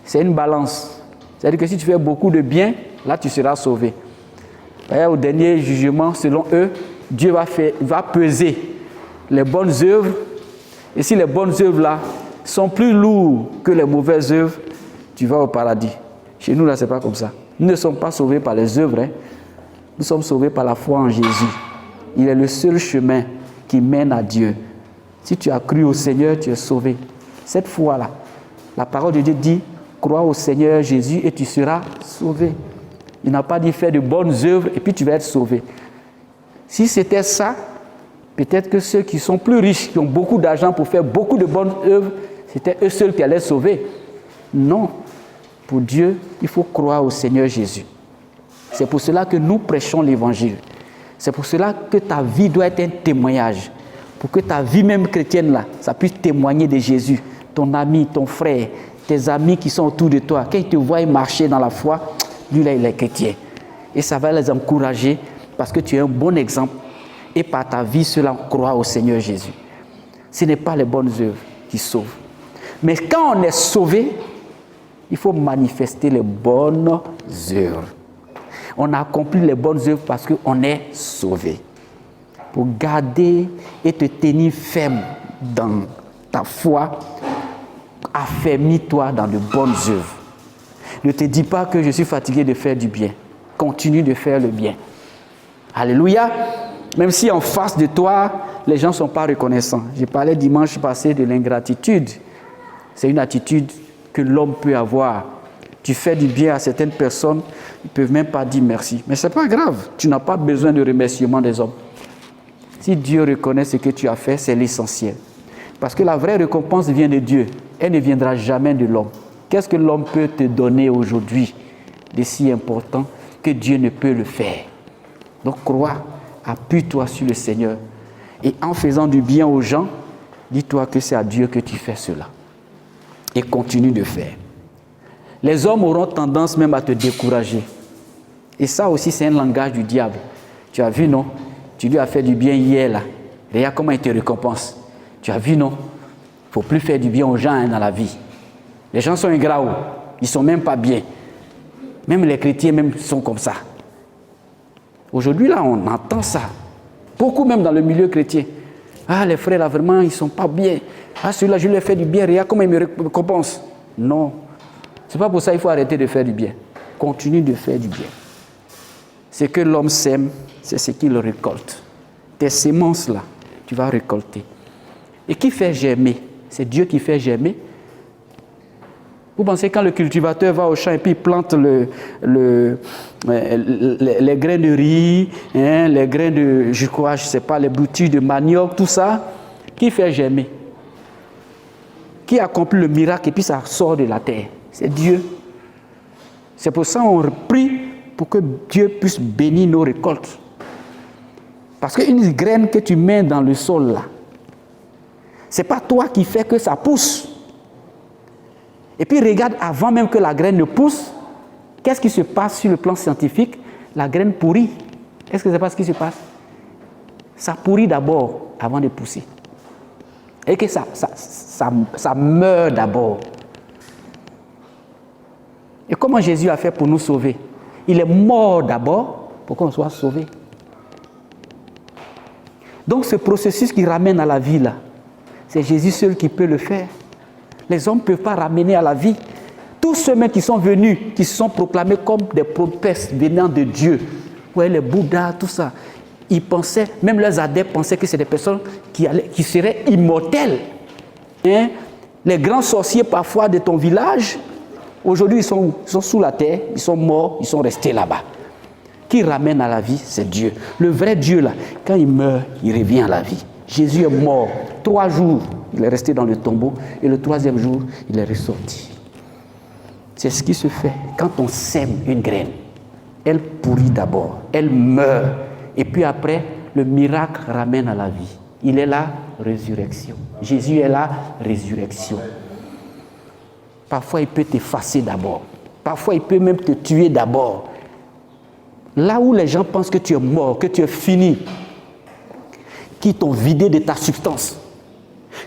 c'est une balance. C'est-à-dire que si tu fais beaucoup de bien, là tu seras sauvé. D'ailleurs, au dernier jugement, selon eux, Dieu va peser les bonnes œuvres. Et si les bonnes œuvres là sont plus lourdes que les mauvaises œuvres, tu vas au paradis. Chez nous, là, ce n'est pas comme ça. Nous ne sommes pas sauvés par les œuvres. Hein. Nous sommes sauvés par la foi en Jésus. Il est le seul chemin qui mène à Dieu. Si tu as cru au Seigneur, tu es sauvé. Cette foi-là, la parole de Dieu dit, crois au Seigneur Jésus et tu seras sauvé. Il n'a pas dit faire de bonnes œuvres et puis tu vas être sauvé. Si c'était ça, peut-être que ceux qui sont plus riches, qui ont beaucoup d'argent pour faire beaucoup de bonnes œuvres, c'était eux seuls qui allaient sauver. Non. Pour Dieu, il faut croire au Seigneur Jésus. C'est pour cela que nous prêchons l'évangile. C'est pour cela que ta vie doit être un témoignage. Pour que ta vie même chrétienne, là, ça puisse témoigner de Jésus. Ton ami, ton frère, tes amis qui sont autour de toi, quand ils te voient marcher dans la foi, lui là, il est chrétien. Et ça va les encourager parce que tu es un bon exemple. Et par ta vie, cela croit au Seigneur Jésus. Ce n'est pas les bonnes œuvres qui sauvent. Mais quand on est sauvé, il faut manifester les bonnes œuvres. On a accompli les bonnes œuvres parce qu'on est sauvé. Pour garder et te tenir ferme dans ta foi, affermis-toi dans de bonnes œuvres. Ne te dis pas que je suis fatigué de faire du bien. Continue de faire le bien. Alléluia. Même si en face de toi, les gens ne sont pas reconnaissants. J'ai parlé dimanche passé de l'ingratitude. C'est une attitude que l'homme peut avoir. Tu fais du bien à certaines personnes, ils ne peuvent même pas dire merci. Mais ce n'est pas grave, tu n'as pas besoin de remerciement des hommes. Si Dieu reconnaît ce que tu as fait, c'est l'essentiel. Parce que la vraie récompense vient de Dieu. Elle ne viendra jamais de l'homme. Qu'est-ce que l'homme peut te donner aujourd'hui de si important que Dieu ne peut le faire? Donc crois, appuie-toi sur le Seigneur. Et en faisant du bien aux gens, dis-toi que c'est à Dieu que tu fais cela. Et continue de faire. Les hommes auront tendance même à te décourager. Et ça aussi, c'est un langage du diable. Tu as vu, non? Tu lui as fait du bien hier, là. Regarde comment il te récompense. Tu as vu, non? Il ne faut plus faire du bien aux gens dans la vie. Les gens sont ingrats. Ils ne sont même pas bien. Même les chrétiens même sont comme ça. Aujourd'hui, là, on entend ça. Beaucoup même dans le milieu chrétien. Ah, les frères, là, vraiment, ils ne sont pas bien. Ah, celui-là, je lui ai fait du bien, regarde comment il me récompense. Non. Ce n'est pas pour ça qu'il faut arrêter de faire du bien. Continue de faire du bien. Ce que l'homme sème, c'est ce qu'il récolte. Tes semences, là, tu vas récolter. Et qui fait germer? C'est Dieu qui fait germer. Vous pensez quand le cultivateur va au champ et puis il plante les grains de riz, hein, les grains de, je sais pas, les boutures de manioc, tout ça, qui fait germer? Qui accomplit le miracle et puis ça sort de la terre? C'est Dieu. C'est pour ça qu'on prie pour que Dieu puisse bénir nos récoltes. Parce qu'une graine que tu mets dans le sol là, ce n'est pas toi qui fais que ça pousse. Et puis regarde, avant même que la graine ne pousse, qu'est-ce qui se passe sur le plan scientifique? La graine pourrit. Est-ce que c'est pas ce qui se passe? Ça pourrit d'abord avant de pousser. Et que ça meurt d'abord. Et comment Jésus a fait pour nous sauver? Il est mort d'abord pour qu'on soit sauvé. Donc ce processus qui ramène à la vie là, c'est Jésus seul qui peut le faire. Les hommes ne peuvent pas ramener à la vie. Tous ceux-là qui sont venus, qui se sont proclamés comme des prophètes venant de Dieu, ouais, les Bouddhas, tout ça, ils pensaient, même leurs adeptes pensaient que c'est des personnes qui seraient immortelles. Hein? Les grands sorciers parfois de ton village, aujourd'hui ils sont sous la terre, ils sont morts, ils sont restés là-bas. Qui ramène à la vie, c'est Dieu. Le vrai Dieu là, quand il meurt, il revient à la vie. Jésus est mort 3 jours, il est resté dans le tombeau et le 3e jour, il est ressorti. C'est ce qui se fait quand on sème une graine. Elle pourrit d'abord, elle meurt et puis après, le miracle ramène à la vie. Il est la résurrection. Jésus est la résurrection. Parfois, il peut t'effacer d'abord. Parfois, il peut même te tuer d'abord. Là où les gens pensent que tu es mort, que tu es fini, qui t'ont vidé de ta substance,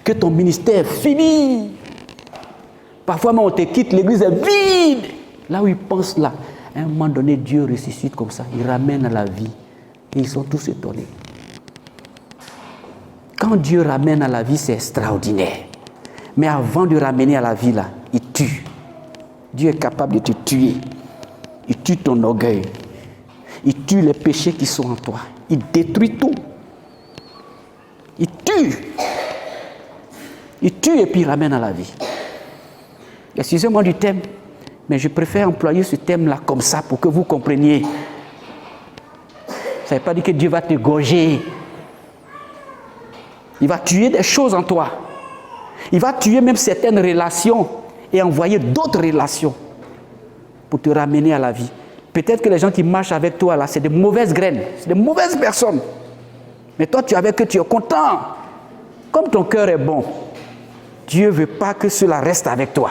que ton ministère est fini. Parfois même on te quitte, l'église est vide. Là où ils pensent là, à un moment donné, Dieu ressuscite comme ça, il ramène à la vie. Et ils sont tous étonnés. Quand Dieu ramène à la vie, c'est extraordinaire. Mais avant de ramener à la vie là, il tue. Dieu est capable de te tuer. Il tue ton orgueil. Il tue les péchés qui sont en toi. Il détruit tout. Il tue. Il tue et puis il ramène à la vie. Excusez-moi du thème, mais je préfère employer ce thème-là comme ça pour que vous compreniez. Ça ne veut pas dire que Dieu va te gorger. Il va tuer des choses en toi. Il va tuer même certaines relations et envoyer d'autres relations pour te ramener à la vie. Peut-être que les gens qui marchent avec toi, là, c'est de mauvaises graines, c'est de mauvaises personnes. Mais toi, tu es avec eux, tu es content. Comme ton cœur est bon, Dieu ne veut pas que cela reste avec toi.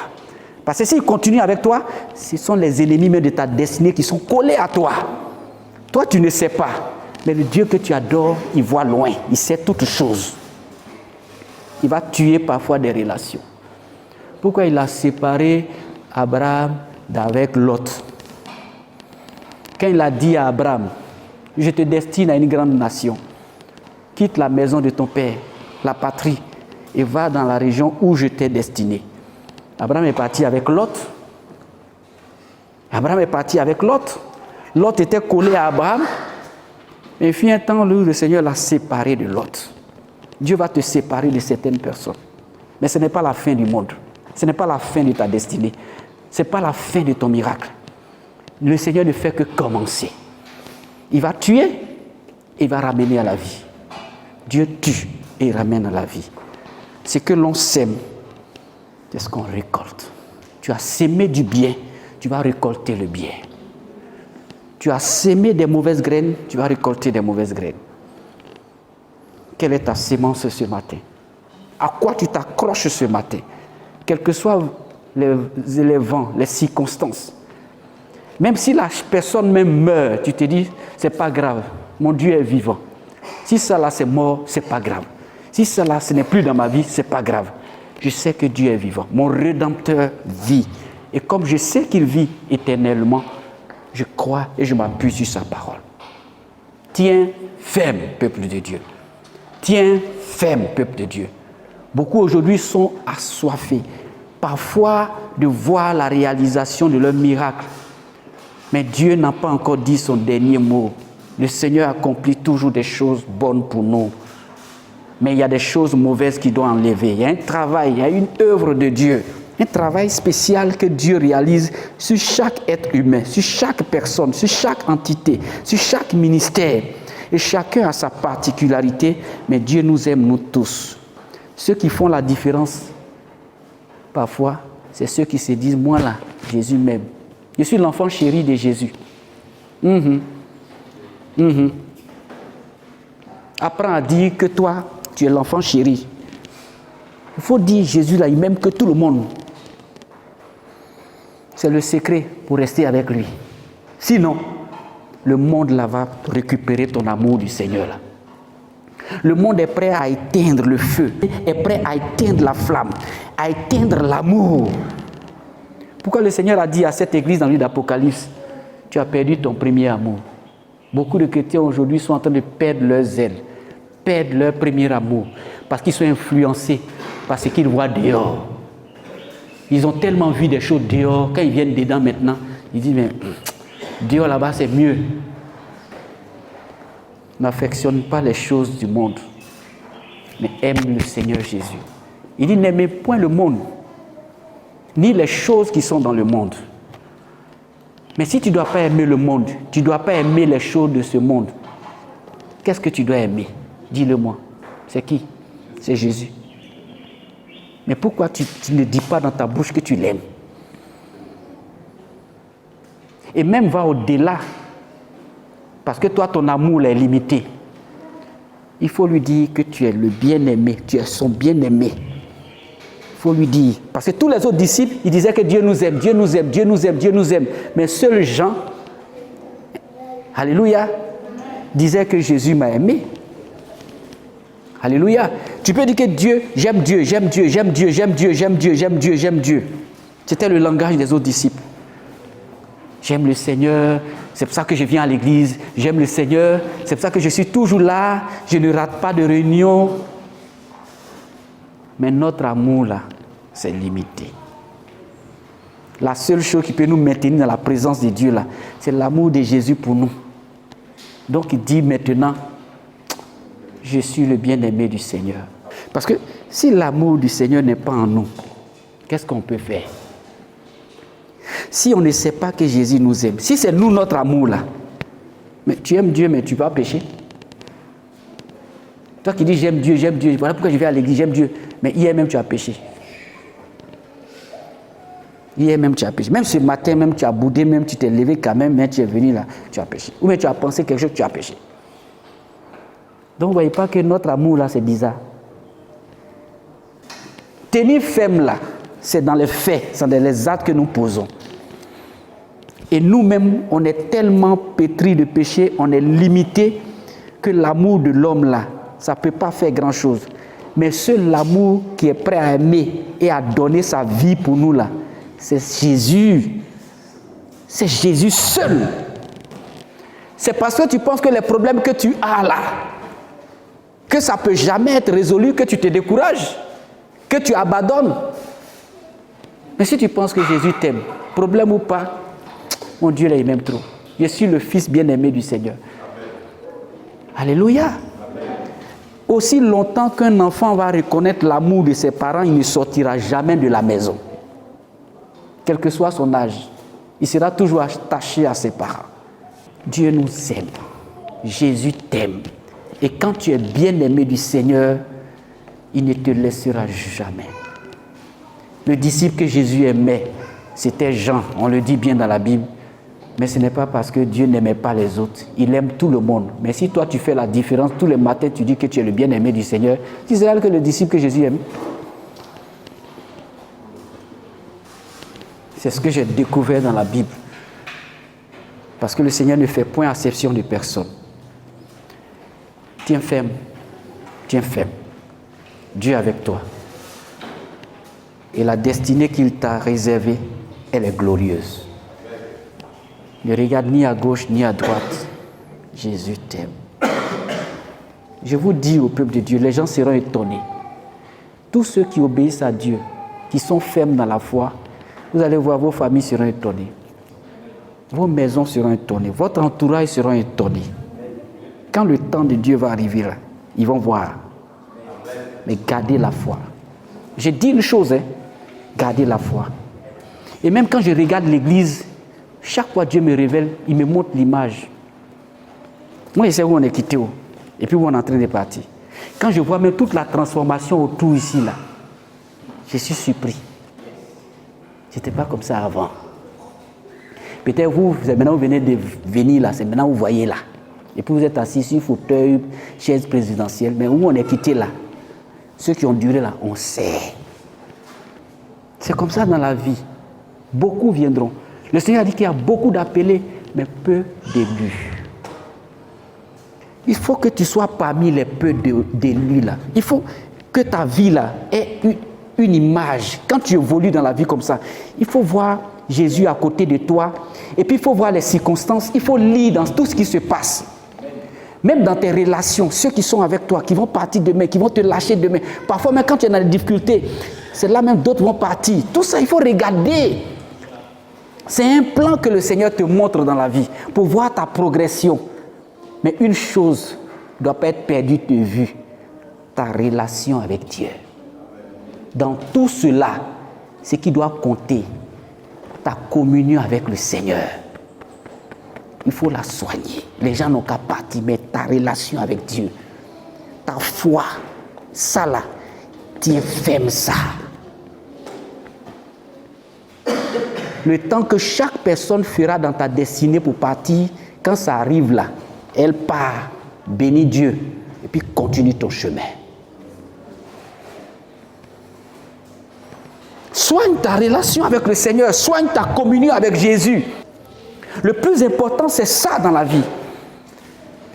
Parce que s'il continue avec toi, ce sont les ennemis même de ta destinée qui sont collés à toi. Toi, tu ne sais pas. Mais le Dieu que tu adores, il voit loin. Il sait toutes choses. Il va tuer parfois des relations. Pourquoi il a séparé Abraham d'avec Lot? Quand il a dit à Abraham, je te destine à une grande nation. Quitte la maison de ton père, la patrie, et va dans la région où je t'ai destiné. Abraham est parti avec Lot. Abraham est parti avec Lot. Lot était collé à Abraham. Mais il fut un temps où le Seigneur l'a séparé de Lot. Dieu va te séparer de certaines personnes. Mais ce n'est pas la fin du monde. Ce n'est pas la fin de ta destinée. Ce n'est pas la fin de ton miracle. Le Seigneur ne fait que commencer. Il va tuer et il va ramener à la vie. Dieu tue et il ramène à la vie. Ce que l'on sème, c'est ce qu'on récolte. Tu as sémé du bien, tu vas récolter le bien. Tu as sémé des mauvaises graines, tu vas récolter des mauvaises graines. Quelle est ta sémence ce matin? À quoi tu t'accroches ce matin? Quels que soient les vents, les circonstances. Même si la personne même meurt, tu te dis, c'est pas grave, mon Dieu est vivant. Si ça là c'est mort, c'est pas grave. Si ça là ce n'est plus dans ma vie, c'est pas grave. Je sais que Dieu est vivant. Mon Rédempteur vit. Et comme je sais qu'il vit éternellement, je crois et je m'appuie sur sa parole. Tiens ferme, peuple de Dieu. Tiens ferme, peuple de Dieu. Beaucoup aujourd'hui sont assoiffés, parfois de voir la réalisation de leur miracle. Mais Dieu n'a pas encore dit son dernier mot. Le Seigneur accomplit toujours des choses bonnes pour nous. Mais il y a des choses mauvaises qu'il doit enlever. Il y a un travail, il y a une œuvre de Dieu. Un travail spécial que Dieu réalise sur chaque être humain, sur chaque personne, sur chaque entité, sur chaque ministère. Et chacun a sa particularité, mais Dieu nous aime, nous tous. Ceux qui font la différence, parfois, c'est ceux qui se disent, moi là, Jésus m'aime. Je suis l'enfant chéri de Jésus. Apprends à dire que toi, tu es l'enfant chéri. Il faut dire, Jésus là, il m'aime que tout le monde. C'est le secret pour rester avec lui. Sinon, le monde là va récupérer ton amour du Seigneur. Là. Le monde est prêt à éteindre le feu, est prêt à éteindre la flamme, à éteindre l'amour. Pourquoi le Seigneur a dit à cette église dans le livre d'Apocalypse, tu as perdu ton premier amour. Beaucoup de chrétiens aujourd'hui sont en train de perdre leur zèle, perdre leur premier amour, parce qu'ils sont influencés par ce qu'ils voient dehors. Ils ont tellement vu des choses dehors, quand ils viennent dedans maintenant, ils disent, mais dehors là-bas c'est mieux. N'affectionne pas les choses du monde, mais aime le Seigneur Jésus. Il dit, n'aimez point le monde, ni les choses qui sont dans le monde. Mais si tu ne dois pas aimer le monde, tu ne dois pas aimer les choses de ce monde, qu'est-ce que tu dois aimer? Dis-le-moi. C'est qui? C'est Jésus. Mais pourquoi tu ne dis pas dans ta bouche que tu l'aimes? Et même va au-delà. Parce que toi, ton amour est limité. Il faut lui dire que tu es le bien-aimé, tu es son bien-aimé. Il faut lui dire. Parce que tous les autres disciples, ils disaient que Dieu nous aime, Dieu nous aime, Dieu nous aime, Dieu nous aime. Mais seul Jean, alléluia, disait que Jésus m'a aimé. Alléluia. Tu peux dire que Dieu, j'aime Dieu, j'aime Dieu, j'aime Dieu, j'aime Dieu, j'aime Dieu, j'aime Dieu, j'aime Dieu. C'était le langage des autres disciples. J'aime le Seigneur, c'est pour ça que je viens à l'église. J'aime le Seigneur, c'est pour ça que je suis toujours là. Je ne rate pas de réunion. Mais notre amour là, c'est limité. La seule chose qui peut nous maintenir dans la présence de Dieu là, c'est l'amour de Jésus pour nous. Donc il dit maintenant, je suis le bien-aimé du Seigneur. Parce que si l'amour du Seigneur n'est pas en nous, qu'est-ce qu'on peut faire? Si on ne sait pas que Jésus nous aime, si c'est nous notre amour là, mais tu aimes Dieu mais tu vas pécher. Toi qui dis j'aime Dieu, voilà pourquoi je vais à l'église, j'aime Dieu, mais hier même tu as péché. Hier même tu as péché. Même ce matin même tu as boudé, même tu t'es levé quand même, mais tu es venu là, tu as péché. Ou bien tu as pensé quelque chose, tu as péché. Donc vous ne voyez pas que notre amour là c'est bizarre. Tenir ferme là, c'est dans les faits, c'est dans les actes que nous posons. Et nous-mêmes, on est tellement pétris de péché, on est limité que l'amour de l'homme là, ça ne peut pas faire grand-chose. Mais seul l'amour qui est prêt à aimer et à donner sa vie pour nous là, c'est Jésus. C'est Jésus seul. C'est parce que tu penses que les problèmes que tu as là, que ça ne peut jamais être résolu, que tu te décourages, que tu abandonnes. Mais si tu penses que Jésus t'aime, problème ou pas, mon Dieu là, il m'aime trop. Je suis le fils bien-aimé du Seigneur. Alléluia. Aussi longtemps qu'un enfant va reconnaître l'amour de ses parents, il ne sortira jamais de la maison. Quel que soit son âge, il sera toujours attaché à ses parents. Dieu nous aime. Jésus t'aime. Et quand tu es bien-aimé du Seigneur, il ne te laissera jamais. Le disciple que Jésus aimait, c'était Jean. On le dit bien dans la Bible. Mais ce n'est pas parce que Dieu n'aimait pas les autres. Il aime tout le monde. Mais si toi tu fais la différence, tous les matins tu dis que tu es le bien-aimé du Seigneur, tu seras que le disciple que Jésus aime. C'est ce que j'ai découvert dans la Bible. Parce que le Seigneur ne fait point acception de personne. Tiens ferme. Tiens ferme. Dieu est avec toi. Et la destinée qu'il t'a réservée, elle est glorieuse. Ne regarde ni à gauche ni à droite. Jésus t'aime. Je vous dis au peuple de Dieu, les gens seront étonnés. Tous ceux qui obéissent à Dieu, qui sont fermes dans la foi, vous allez voir, vos familles seront étonnées. Vos maisons seront étonnées. Votre entourage sera étonné. Quand le temps de Dieu va arriver, là, ils vont voir. Mais gardez la foi. J'ai dit une chose, gardez la foi. Et même quand je regarde l'église, chaque fois Dieu me révèle, il me montre l'image. Moi, je sais où on est quitté, et puis où on est en train de partir. Quand je vois même toute la transformation autour ici, là, je suis surpris. Ce n'était pas comme ça avant. Peut-être vous, maintenant vous venez de venir là, c'est maintenant vous voyez là. Et puis vous êtes assis sur fauteuil, chaise présidentielle, mais où on est quitté là, ceux qui ont duré là, on sait. C'est comme ça dans la vie. Beaucoup viendront. Le Seigneur a dit qu'il y a beaucoup d'appelés, mais peu d'élus. Il faut que tu sois parmi les peu d'élus là. Il faut que ta vie là ait une image. Quand tu évolues dans la vie comme ça, il faut voir Jésus à côté de toi. Et puis il faut voir les circonstances. Il faut lire dans tout ce qui se passe. Même dans tes relations, ceux qui sont avec toi, qui vont partir demain, qui vont te lâcher demain. Parfois même quand tu es dans des difficultés, c'est là même d'autres vont partir. Tout ça, il faut regarder. C'est un plan que le Seigneur te montre dans la vie pour voir ta progression. Mais une chose ne doit pas être perdue de vue, ta relation avec Dieu. Dans tout cela, ce qui doit compter, ta communion avec le Seigneur. Il faut la soigner. Les gens n'ont qu'à partir, mais ta relation avec Dieu, ta foi, ça là, tu fermes ça. Le temps que chaque personne fera dans ta destinée pour partir, quand ça arrive là, elle part, bénis Dieu, et puis continue ton chemin. Soigne ta relation avec le Seigneur, soigne ta communion avec Jésus. Le plus important, c'est ça dans la vie.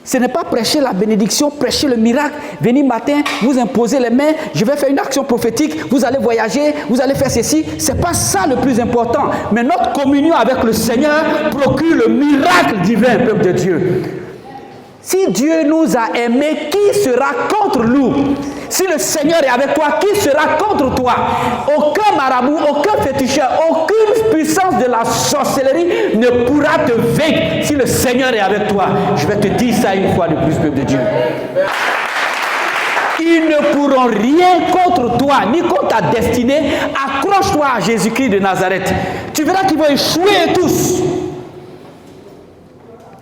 Ce n'est pas prêcher la bénédiction, prêcher le miracle, venir matin, vous imposer les mains, je vais faire une action prophétique, vous allez voyager, vous allez faire ceci. Ce n'est pas ça le plus important. Mais notre communion avec le Seigneur procure le miracle divin, peuple de Dieu. Si Dieu nous a aimés, qui sera contre nous? Si le Seigneur est avec toi, qui sera contre toi? Aucun marabout, aucun féticheur, aucune puissance de la sorcellerie ne pourra te vaincre si le Seigneur est avec toi. Je vais te dire ça une fois de plus, peuple de Dieu. Ils ne pourront rien contre toi, ni contre ta destinée. Accroche-toi à Jésus-Christ de Nazareth. Tu verras qu'ils vont échouer tous.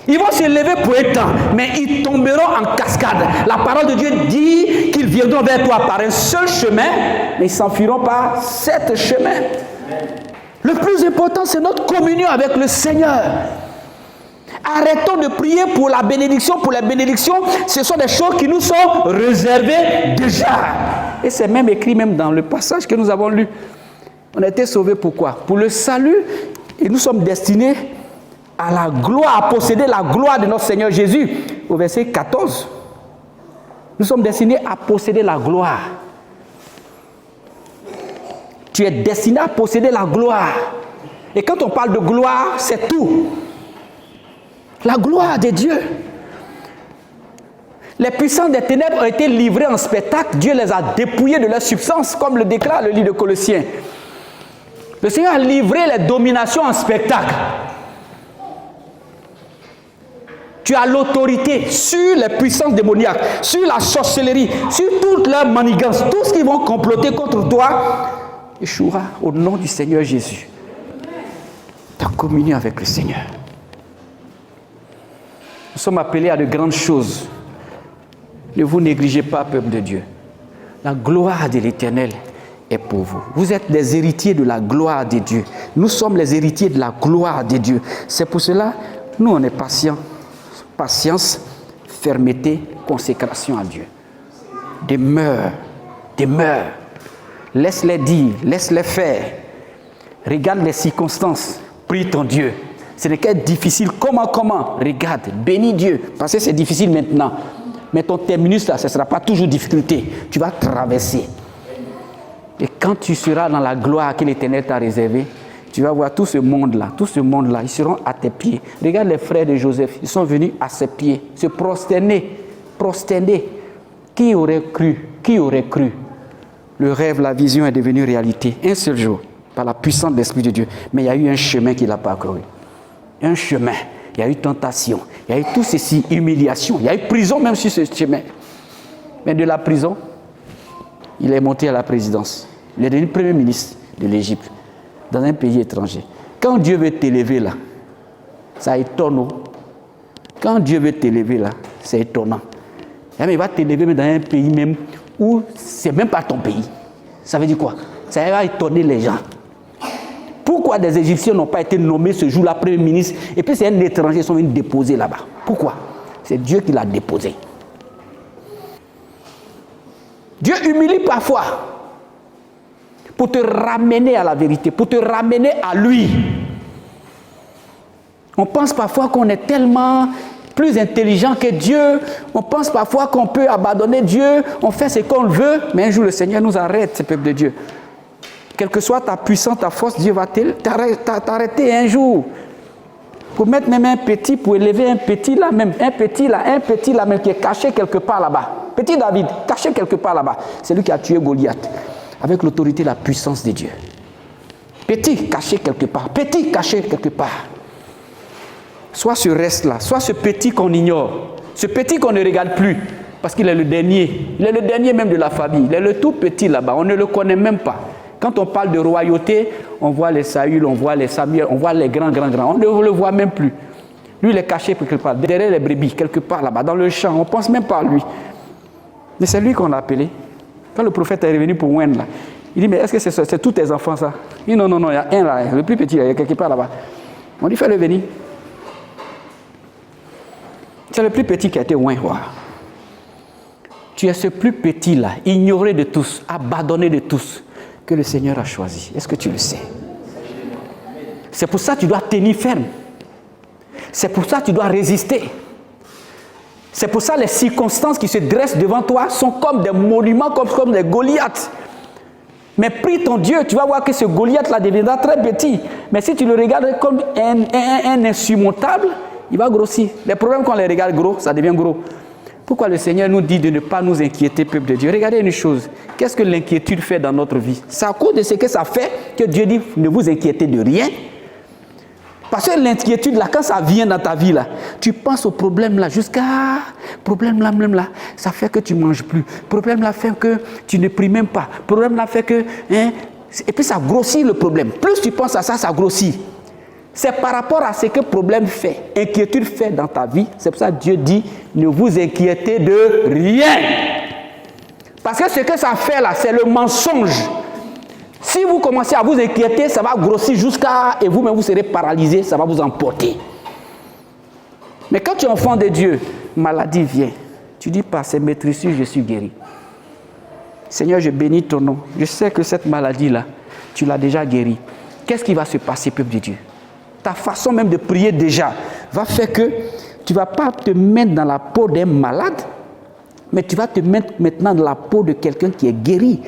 Ils vont se lever pour un temps, mais ils tomberont en cascade. La parole de Dieu dit qu'ils viendront vers toi par un seul chemin, mais ils s'enfuiront par 7 chemins. Le plus important, c'est notre communion avec le Seigneur. Arrêtons de prier pour la bénédiction. Pour la bénédiction, ce sont des choses qui nous sont réservées déjà. Et c'est même écrit même dans le passage que nous avons lu. On a été sauvés pourquoi? Pour le salut, et nous sommes destinés à la gloire, à posséder la gloire de notre Seigneur Jésus. Au verset 14, nous sommes destinés à posséder la gloire. Tu es destiné à posséder la gloire. Et quand on parle de gloire, c'est tout. La gloire de Dieu. Les puissants des ténèbres ont été livrés en spectacle. Dieu les a dépouillés de leur substance, comme le déclare le livre de Colossiens. Le Seigneur a livré les dominations en spectacle. Tu as l'autorité sur les puissances démoniaques, sur la sorcellerie, sur toutes leurs manigances. Tout ce qui vont comploter contre toi échouera au nom du Seigneur Jésus. Ta communion avec le Seigneur. Nous sommes appelés à de grandes choses. Ne vous négligez pas, peuple de Dieu. La gloire de l'Éternel est pour vous. Vous êtes des héritiers de la gloire de Dieu. Nous sommes les héritiers de la gloire de Dieu. C'est pour cela, nous, on est patients. Patience, fermeté, consécration à Dieu. Demeure, demeure. Laisse-les dire, laisse-les faire. Regarde les circonstances. Prie ton Dieu. Ce n'est qu'être difficile. Comment? Regarde, bénis Dieu. Parce que c'est difficile maintenant. Mais ton terminus là, ce ne sera pas toujours difficulté. Tu vas traverser. Et quand tu seras dans la gloire que l'Éternel t'a réservée, tu vas voir tout ce monde-là, ils seront à tes pieds. Regarde les frères de Joseph, ils sont venus à ses pieds, se prosterner Qui aurait cru? Qui aurait cru? Le rêve, la vision est devenue réalité. Un seul jour, par la puissance de l'Esprit de Dieu. Mais il y a eu un chemin qu'il a parcouru. Un chemin. Il y a eu tentation. Il y a eu tout ceci, humiliation. Il y a eu prison même sur ce chemin. Mais de la prison, il est monté à la présidence. Il est devenu premier ministre de l'Égypte, dans un pays étranger. Quand Dieu veut t'élever là, ça étonne. Quand Dieu veut t'élever là, c'est étonnant. Il va t'élever dans un pays même où c'est même pas ton pays. Ça veut dire quoi? Ça va étonner les gens. Pourquoi des Égyptiens n'ont pas été nommés ce jour-là premier ministre et puis c'est un étranger qui sont venus déposer là-bas? Pourquoi? C'est Dieu qui l'a déposé. Dieu humilie parfois pour te ramener à la vérité, pour te ramener à lui. On pense parfois qu'on est tellement plus intelligent que Dieu. On pense parfois qu'on peut abandonner Dieu. On fait ce qu'on veut. Mais un jour, le Seigneur nous arrête, ce peuple de Dieu. Quelle que soit ta puissance, ta force, Dieu va t'arrêter un jour. Pour mettre même un petit, pour élever un petit là même. Un petit là même qui est caché quelque part là-bas. Petit David, caché quelque part là-bas. C'est lui qui a tué Goliath. Avec l'autorité et la puissance de Dieu. Petit, caché quelque part. Petit, caché quelque part. Soit ce reste-là, soit ce petit qu'on ignore, ce petit qu'on ne regarde plus, parce qu'il est le dernier. Il est le dernier même de la famille. Il est le tout petit là-bas, on ne le connaît même pas. Quand on parle de royauté, on voit les Saül, on voit les Samuel, on voit les grands. On ne le voit même plus. Lui, il est caché quelque part, derrière les brebis, quelque part là-bas, dans le champ. On ne pense même pas à lui. Mais c'est lui qu'on a appelé. Quand le prophète est revenu pour Wen, là, il dit, mais est-ce que c'est tous tes enfants ça? Il dit, non, il y a un là, le plus petit, il y a quelque part là-bas. On dit, fais-le venir. C'est le plus petit qui a été oint. Tu es ce plus petit là, ignoré de tous, abandonné de tous, que le Seigneur a choisi. Est-ce que tu le sais? C'est pour ça que tu dois tenir ferme. C'est pour ça que tu dois résister. C'est pour ça que les circonstances qui se dressent devant toi sont comme des monuments, comme des Goliaths. Mais prie ton Dieu, tu vas voir que ce Goliath là deviendra très petit. Mais si tu le regardes comme un insurmontable, il va grossir. Les problèmes, quand on les regarde gros, ça devient gros. Pourquoi le Seigneur nous dit de ne pas nous inquiéter, peuple de Dieu? Regardez une chose. Qu'est-ce que l'inquiétude fait dans notre vie? C'est à cause de ce que ça fait que Dieu dit ne vous inquiétez de rien. Parce que l'inquiétude, là, quand ça vient dans ta vie, là, tu penses au problème là, jusqu'à problème là, même là, ça fait que tu ne manges plus. Problème là fait que tu ne pries même pas. Problème là fait que... et puis ça grossit le problème. Plus tu penses à ça, ça grossit. C'est par rapport à ce que problème fait, inquiétude fait dans ta vie. C'est pour ça que Dieu dit, ne vous inquiétez de rien. Parce que ce que ça fait là, c'est le mensonge. Si vous commencez à vous inquiéter, ça va grossir jusqu'à... Et vous-même, vous serez paralysé, ça va vous emporter. Mais quand tu es enfant de Dieu, maladie vient. Tu dis, par ces maîtrisures, je suis guéri. Seigneur, je bénis ton nom. Je sais que cette maladie-là, tu l'as déjà guérie. Qu'est-ce qui va se passer, peuple de Dieu? Ta façon même de prier déjà va faire que tu ne vas pas te mettre dans la peau d'un malade, mais tu vas te mettre maintenant dans la peau de quelqu'un qui est guéri.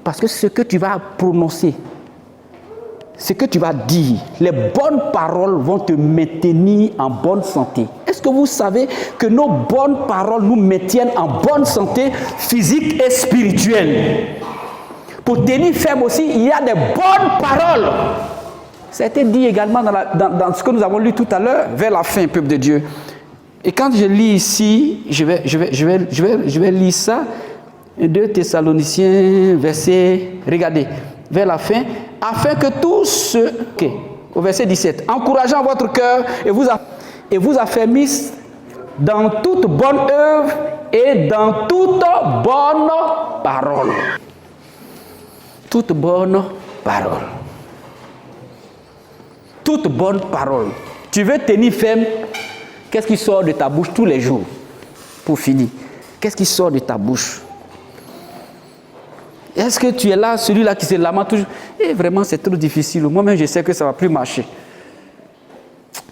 Parce que ce que tu vas prononcer, ce que tu vas dire, les bonnes paroles vont te maintenir en bonne santé. Est-ce que vous savez que nos bonnes paroles nous maintiennent en bonne santé physique et spirituelle? Pour tenir ferme aussi, il y a des bonnes paroles. Ça a été dit également dans ce que nous avons lu tout à l'heure, vers la fin, peuple de Dieu. Et quand je lis ici, je vais lire ça, 2 Thessaloniciens, verset, regardez, vers la fin, afin que tous ceux, au verset 17, encourageant votre cœur et vous affermissent dans toute bonne œuvre et dans toute bonne parole. Toute bonne parole. Toute bonne parole. Tu veux tenir ferme, qu'est-ce qui sort de ta bouche tous les jours? Pour finir, qu'est-ce qui sort de ta bouche? Est-ce que tu es là, celui-là qui se lamente toujours? Et vraiment, c'est trop difficile. Moi-même, je sais que ça ne va plus marcher.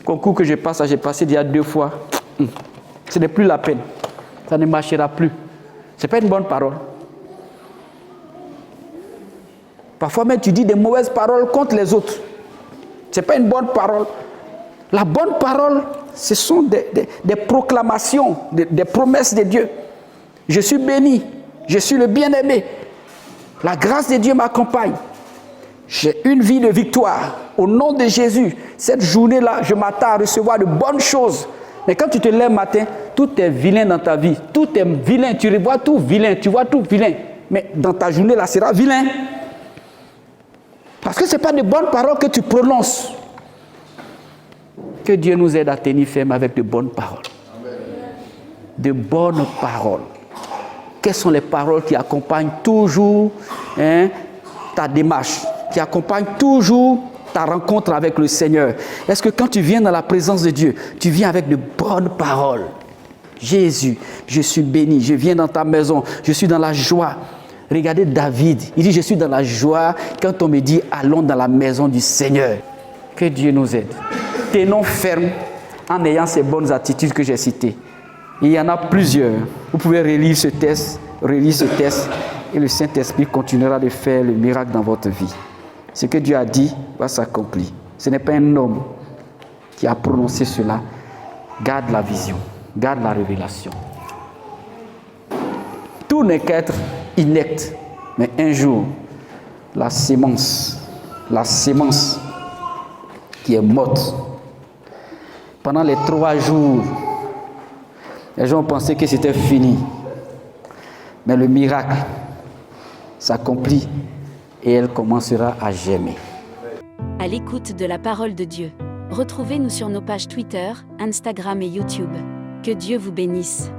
Concours que je passe, j'ai passé il y a 2 fois. Ce n'est plus la peine. Ça ne marchera plus. Ce n'est pas une bonne parole. Parfois même, tu dis des mauvaises paroles contre les autres. Ce n'est pas une bonne parole. La bonne parole, ce sont des proclamations, des promesses de Dieu. Je suis béni. Je suis le bien-aimé. La grâce de Dieu m'accompagne. J'ai une vie de victoire. Au nom de Jésus, cette journée-là, je m'attends à recevoir de bonnes choses. Mais quand tu te lèves matin, tout est vilain dans ta vie. Tout est vilain. Tu revois tout vilain. Tu vois tout vilain. Mais dans ta journée, là, sera vilain. Parce que ce n'est pas de bonnes paroles que tu prononces. Que Dieu nous aide à tenir ferme avec de bonnes paroles. De bonnes paroles. Quelles sont les paroles qui accompagnent toujours ta démarche, qui accompagnent toujours ta rencontre avec le Seigneur? Est-ce que quand tu viens dans la présence de Dieu, tu viens avec de bonnes paroles? Jésus, je suis béni, je viens dans ta maison, je suis dans la joie. Regardez David, il dit je suis dans la joie quand on me dit allons dans la maison du Seigneur. Que Dieu nous aide. Tenons ferme en ayant ces bonnes attitudes que j'ai citées. Il y en a plusieurs. Vous pouvez relire ce test et le Saint-Esprit continuera de faire le miracle dans votre vie. Ce que Dieu a dit va s'accomplir. Ce n'est pas un homme qui a prononcé cela. Garde la vision, garde la révélation. Tout n'est qu'être inepte, mais un jour, la sémence qui est morte, pendant les 3 jours, les gens pensaient que c'était fini. Mais le miracle s'accomplit et elle commencera à germer. À l'écoute de la parole de Dieu. Retrouvez-nous sur nos pages Twitter, Instagram et YouTube. Que Dieu vous bénisse.